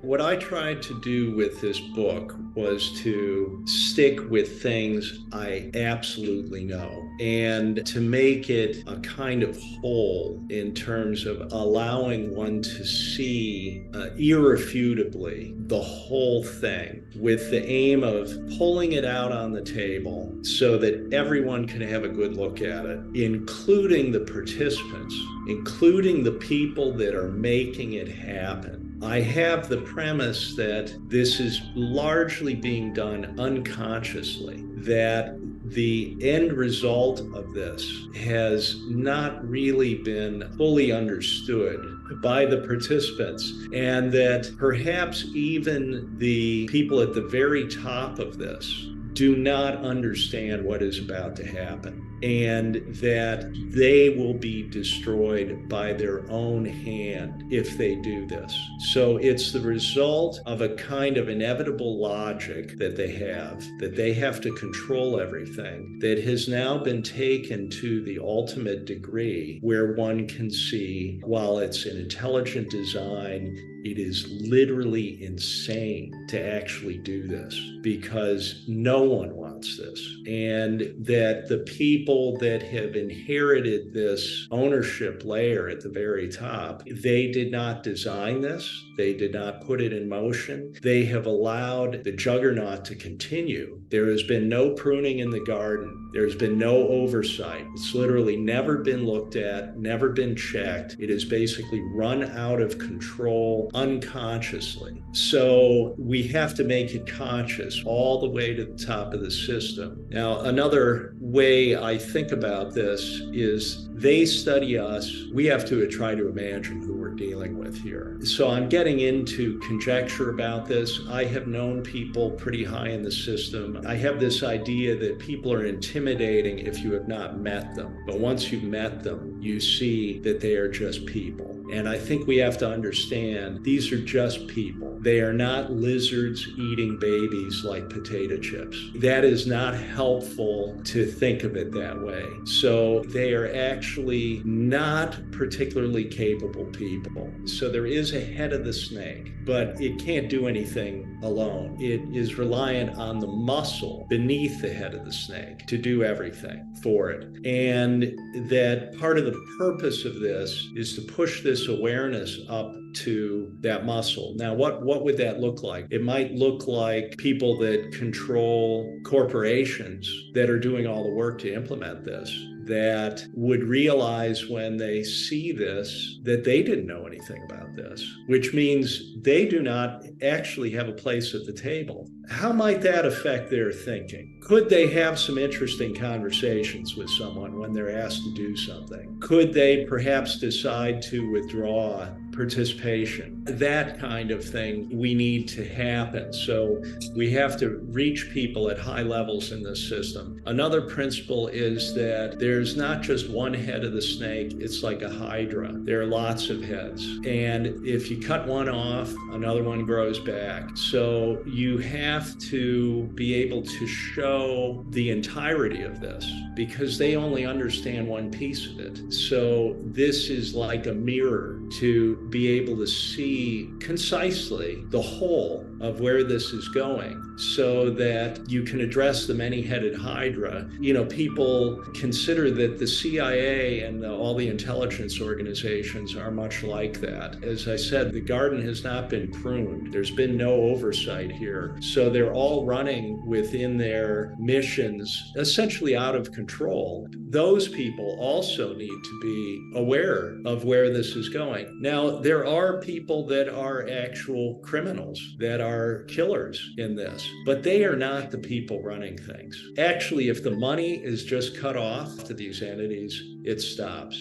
Speaker 1: What I tried to do with this book was to stick with things I absolutely know and to make it a kind of whole in terms of allowing one to see irrefutably the whole thing with the aim of pulling it out on the table so that everyone can have a good look at it, including the participants, including the people that are making it happen. I have the premise that this is largely being done unconsciously, that the end result of this has not really been fully understood by the participants, and that perhaps even the people at the very top of this do not understand what is about to happen, and that they will be destroyed by their own hand if they do this. So it's the result of a kind of inevitable logic that they have to control everything, that has now been taken to the ultimate degree where one can see, while it's an intelligent design, it is literally insane to actually do this, because no one wants this. And that the people that have inherited this ownership layer at the very top, they did not design this. They did not put it in motion. They have allowed the juggernaut to continue. There has been no pruning in the garden. There's been no oversight. It's literally never been looked at, never been checked. It is basically run out of control unconsciously. So we have to make it conscious all the way to the top of the system. Now, another way I think about this is they study us. We have to try to imagine who we're dealing with here. So I'm getting into conjecture about this. I have known people pretty high in the system. I have this idea that people are intimidating if you have not met them. But once you've met them, you see that they are just people. And I think we have to understand these are just people. They are not lizards eating babies like potato chips. That is not helpful to think of it that way. So they are actually not particularly capable people. So there is a head of the snake, but it can't do anything alone. It is reliant on the muscle beneath the head of the snake to do everything for it. And that part of the purpose of this is to push this awareness up to that muscle. Now, what would that look like? It might look like people that control corporations that are doing all the work to implement this, that would realize when they see this that they didn't know anything about this, which means they do not actually have a place at the table. How might that affect their thinking? Could they have some interesting conversations with someone when they're asked to do something? Could they perhaps decide to withdraw participation? That kind of thing we need to happen. So we have to reach people at high levels in this system. Another principle is that there's not just one head of the snake, it's like a hydra. There are lots of heads. And if you cut one off, another one grows back. So you have to be able to show the entirety of this, because they only understand one piece of it. So this is like a mirror to be able to see concisely the whole of where this is going, so that you can address the many-headed hydra. You know, people consider that the CIA and all the intelligence organizations are much like that. As I said, the garden has not been pruned. There's been no oversight here. So they're all running within their missions, essentially out of control. Those people also need to be aware of where this is going. Now, there are people that are actual criminals, that are killers in this, but they are not the people running things. Actually, if the money is just cut off to these entities, it stops.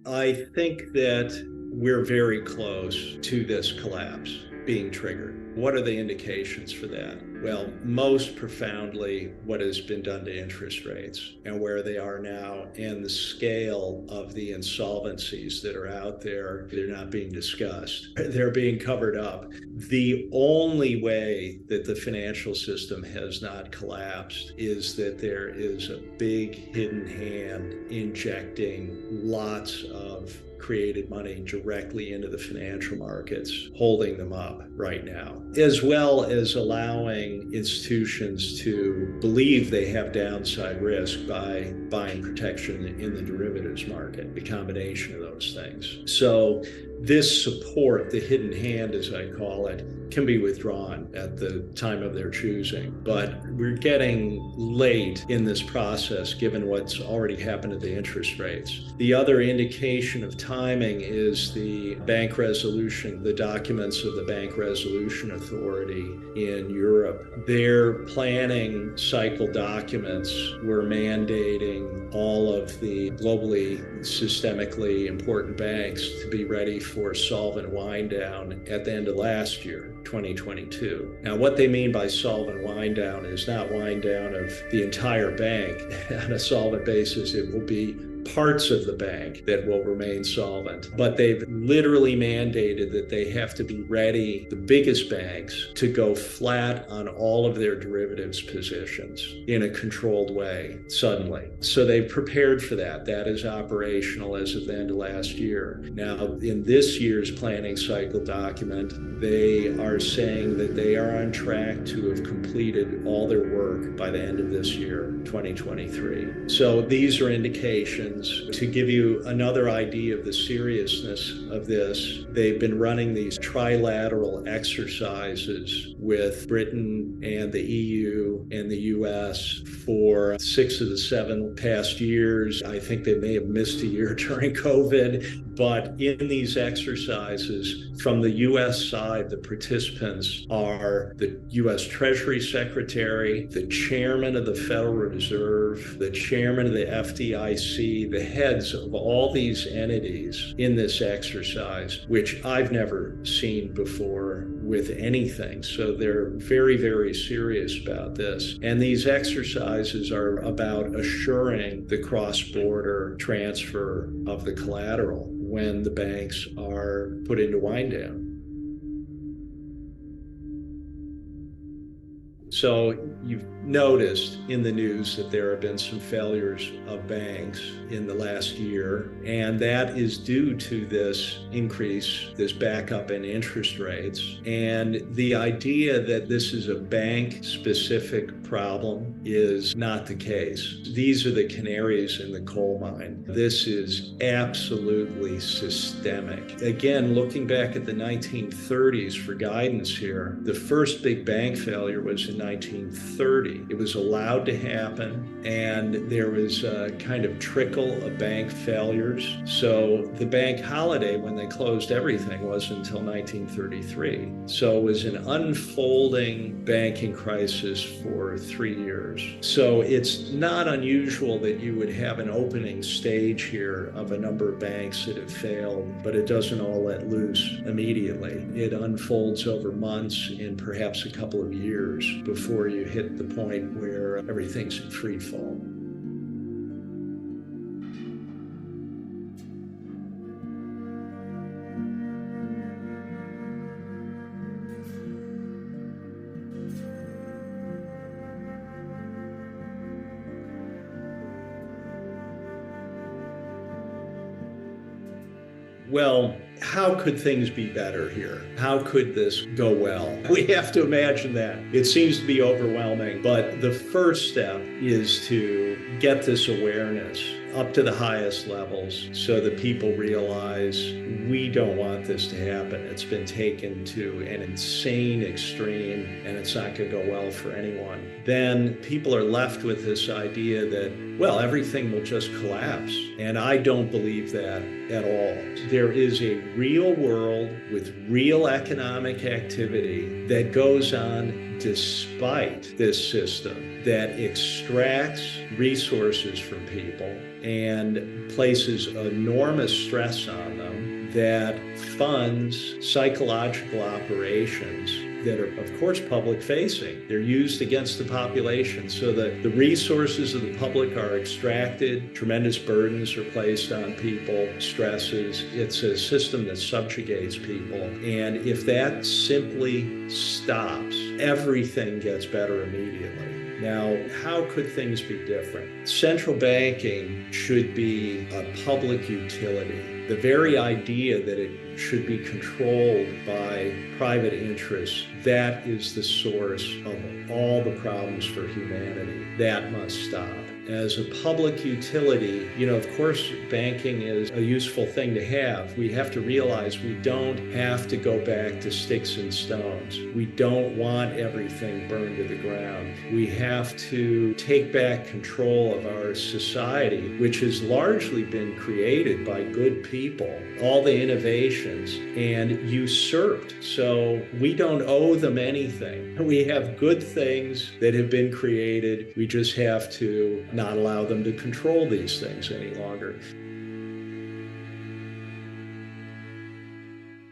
Speaker 1: I think that we're very close to this collapse being triggered. What are the indications for that? Well, most profoundly, what has been done to interest rates and where they are now, and the scale of the insolvencies that are out there. They're not being discussed. They're being covered up. The only way that the financial system has not collapsed is that there is a big hidden hand injecting lots of created money directly into the financial markets, holding them up right now, as well as allowing institutions to believe they have downside risk by buying protection in the derivatives market, the combination of those things. So this support, the hidden hand, as I call it, can be withdrawn at the time of their choosing. But we're getting late in this process, given what's already happened to the interest rates. The other indication question of timing is the bank resolution, the documents of the Bank Resolution Authority in Europe. Their planning cycle documents were mandating all of the globally, systemically important banks to be ready for solvent wind down at the end of last year, 2022. Now, what they mean by solvent wind down is not wind down of the entire bank on a solvent basis. It will be parts of the bank that will remain solvent. But they've literally mandated that they have to be ready, the biggest banks, to go flat on all of their derivatives positions in a controlled way suddenly. So they've prepared for that. That is operational as of the end of last year. Now, in this year's planning cycle document, they are saying that they are on track to have completed all their work by the end of this year, 2023. So these are indications. To give you another idea of the seriousness of this, they've been running these trilateral exercises with Britain and the EU and the US for 6 of the 7 past years. I think they may have missed a year during COVID. But in these exercises, from the U.S. side, the participants are the U.S. Treasury Secretary, the chairman of the Federal Reserve, the chairman of the FDIC, the heads of all these entities in this exercise, which I've never seen before with anything. So they're very, very serious about this. And these exercises are about assuring the cross-border transfer of the collateral when the banks are put into wind down. So you've noticed in the news that there have been some failures of banks in the last year, and that is due to this increase, this backup in interest rates. And the idea that this is a bank-specific problem is not the case. These are the canaries in the coal mine. This is absolutely systemic. Again, looking back at the 1930s for guidance here, the first big bank failure was in 1930. It was allowed to happen, and there was a kind of trickle of bank failures. So the bank holiday, when they closed everything, wasn't until 1933. So it was an unfolding banking crisis for 3 years. So it's not unusual that you would have an opening stage here of a number of banks that have failed, but it doesn't all let loose immediately. It unfolds over months and perhaps a couple of years before you hit the point where everything's in free fall. Well, how could things be better here? How could this go well? We have to imagine that. It seems to be overwhelming, but the first step is to get this awareness up to the highest levels so that people realize we don't want this to happen. It's been taken to an insane extreme, and it's not going to go well for anyone. Then people are left with this idea that, well, everything will just collapse. And I don't believe that at all. There is a real world with real economic activity that goes on despite this system that extracts resources from people and places enormous stress on them, that funds psychological operations that are, of course, public-facing. They're used against the population. So that the resources of the public are extracted, tremendous burdens are placed on people, stresses. It's a system that subjugates people. And if that simply stops, everything gets better immediately. Now, how could things be different? Central banking should be a public utility. The very idea that it should be controlled by private interests, that is the source of all the problems for humanity. That must stop. as a public utility, of course, banking is a useful thing to have. We have to realize we don't have to go back to sticks and stones. We don't want everything burned to the ground. We have to take back control of our society, which has largely been created by good people, all the innovations, and usurped. So we don't owe them anything. We have good things that have been created. We just have to not allow them to control these things any longer.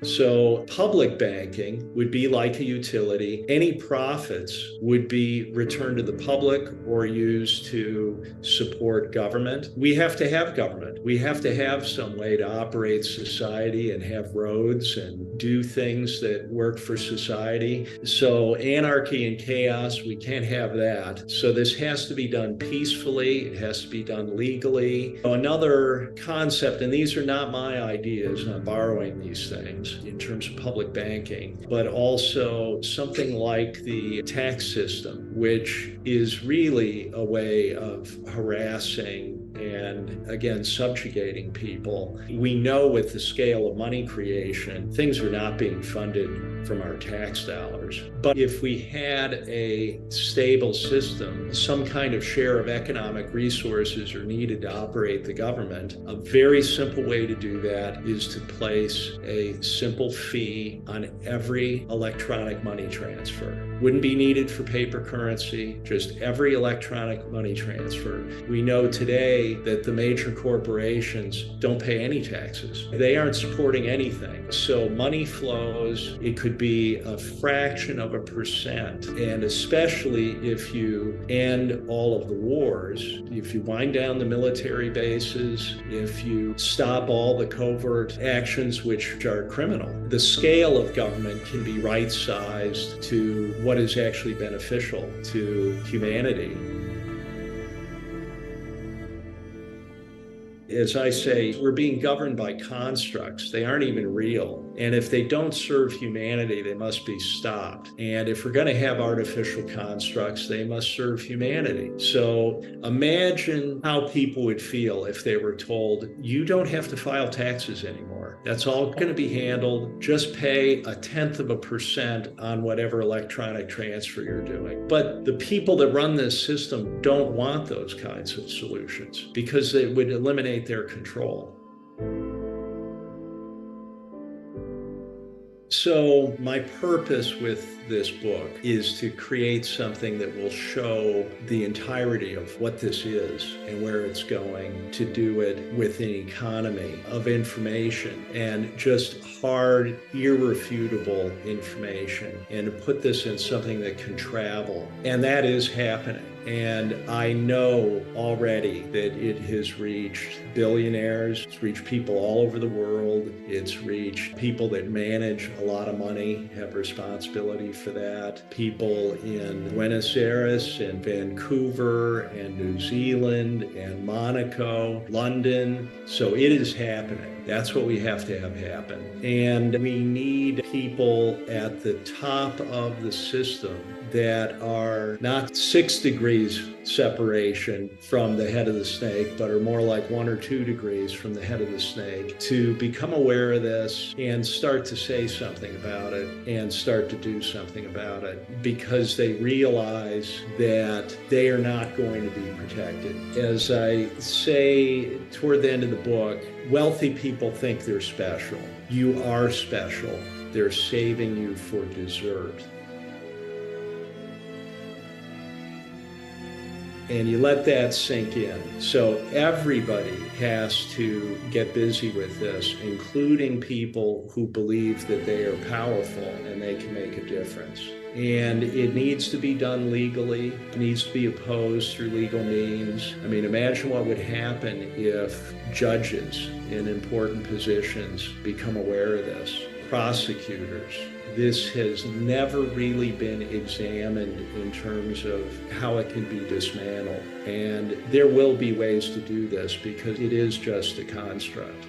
Speaker 1: So public banking would be like a utility. Any profits would be returned to the public or used to support government. We have to have government. We have to have some way to operate society and have roads and do things that work for society. So anarchy and chaos, we can't have that. So this has to be done peacefully. It has to be done legally. Another concept, and these are not my ideas, I'm borrowing these things in terms of public banking, but also something like the tax system, which is really a way of harassing and, again, subjugating people. We know with the scale of money creation, things are not being funded from our tax dollars. But if we had a stable system, some kind of share of economic resources are needed to operate the government. A very simple way to do that is to place a simple fee on every electronic money transfer. Wouldn't be needed for paper currency, just every electronic money transfer. We know today that the major corporations don't pay any taxes. They aren't supporting anything. So money flows, it could be a fraction of a percent. And especially if you end all of the wars, if you wind down the military bases, if you stop all the covert actions which are criminal, the scale of government can be right-sized to what is actually beneficial to humanity. As I say, we're being governed by constructs. They aren't even real. And if they don't serve humanity, they must be stopped. And if we're going to have artificial constructs, they must serve humanity. So imagine how people would feel if they were told, you don't have to file taxes anymore. That's all going to be handled. Just pay 0.1% on whatever electronic transfer you're doing. But the people that run this system don't want those kinds of solutions because it would eliminate their control. So my purpose with this book is to create something that will show the entirety of what this is and where it's going, to do it with an economy of information and just hard, irrefutable information, and to put this in something that can travel. And that is happening. And I know already that it has reached billionaires, it's reached people all over the world, it's reached people that manage a lot of money, have responsibility for that, people in Buenos Aires and Vancouver and New Zealand and Monaco, London. So it is happening. That's what we have to have happen. And we need people at the top of the system that are not 6 degrees separation from the head of the snake, but are more like 1 or 2 degrees from the head of the snake, to become aware of this and start to say something about it and start to do something about it, because they realize that they are not going to be protected. As I say toward the end of the book, wealthy people think they're special. You are special. They're saving you for dessert. And you let that sink in. So everybody has to get busy with this, including people who believe that they are powerful and they can make a difference. And it needs to be done legally. It needs to be opposed through legal means. I mean, imagine what would happen if judges in important positions become aware of this, prosecutors. This has never really been examined in terms of how it can be dismantled. And there will be ways to do this because it is just a construct.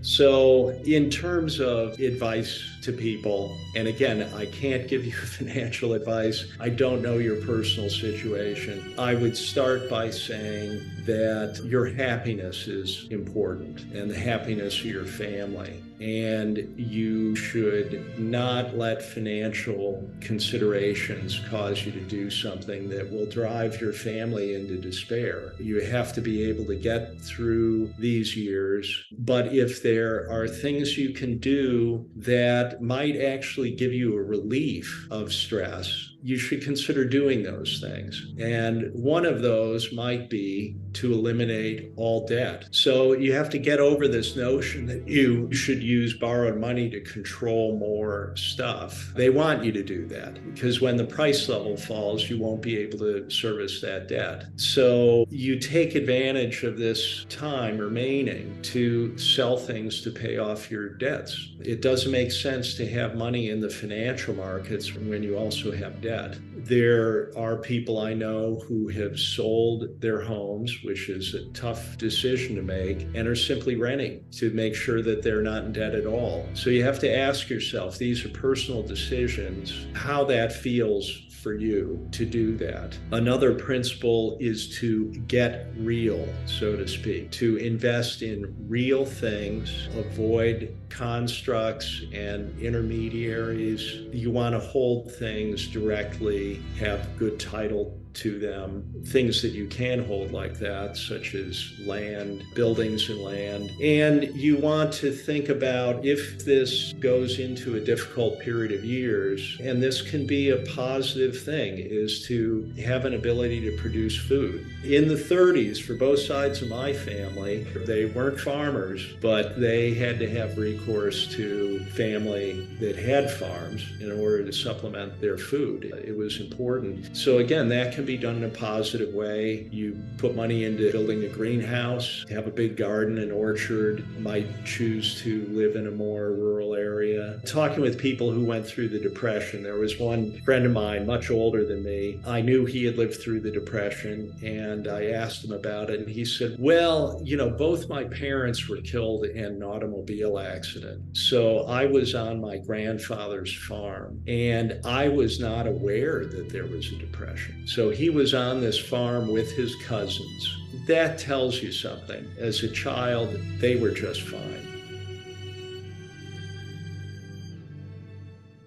Speaker 1: So in terms of advice to people, and again, I can't give you financial advice. I don't know your personal situation. I would start by saying that your happiness is important and the happiness of your family. And you should not let financial considerations cause you to do something that will drive your family into despair. You have to be able to get through these years. But if there are things you can do that might actually give you a relief of stress, you should consider doing those things. And one of those might be to eliminate all debt. So you have to get over this notion that you should use borrowed money to control more stuff. They want you to do that because when the price level falls, you won't be able to service that debt. So you take advantage of this time remaining to sell things to pay off your debts. It doesn't make sense to have money in the financial markets when you also have debt. There are people I know who have sold their homes, which is a tough decision to make, and are simply renting to make sure that they're not in debt at all. So you have to ask yourself, these are personal decisions, how that feels for you to do that. Another principle is to get real, so to speak, to invest in real things, avoid constructs and intermediaries. You want to hold things directly, have good title to them, things that you can hold like that, such as land, buildings and land. And you want to think about if this goes into a difficult period of years, and this can be a positive thing, is to have an ability to produce food. In the 30s, for both sides of my family, they weren't farmers, but they had to have recourse to family that had farms in order to supplement their food. It was important. So again, that can be done in a positive way. You put money into building a greenhouse, have a big garden and orchard, might choose to live in a more rural area. Talking with people who went through the Depression, there was one friend of mine, much older than me. I knew he had lived through the Depression, and I asked him about it, and he said, well, you know, both my parents were killed in an automobile accident. So I was on my grandfather's farm, and I was not aware that there was a depression. So he was on this farm with his cousins. That tells you something. As a child, they were just fine.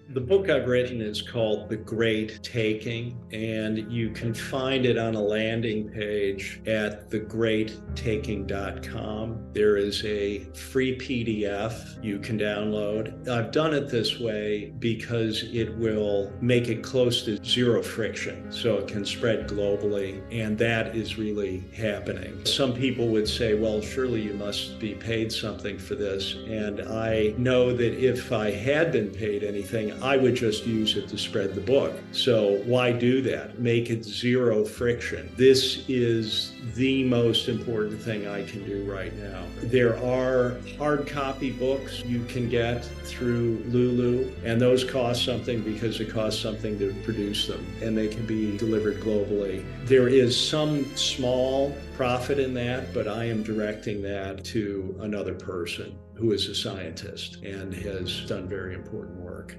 Speaker 1: The book I've written is called The Great Taking, and you can find it on a landing page at thegreattaking.com. There is a free PDF you can download. I've done it this way because it will make it close to zero friction, so it can spread globally, and that is really happening. Some people would say, well, surely you must be paid something for this, and I know that if I had been paid anything, I would just use it to spread the book. So why do that? Make it zero friction. This is the most important thing I can do right now. There are hard copy books you can get through Lulu, and those cost something because it costs something to produce them, and they can be delivered globally. There is some small profit in that, but I am directing that to another person who is a scientist and has done very important work.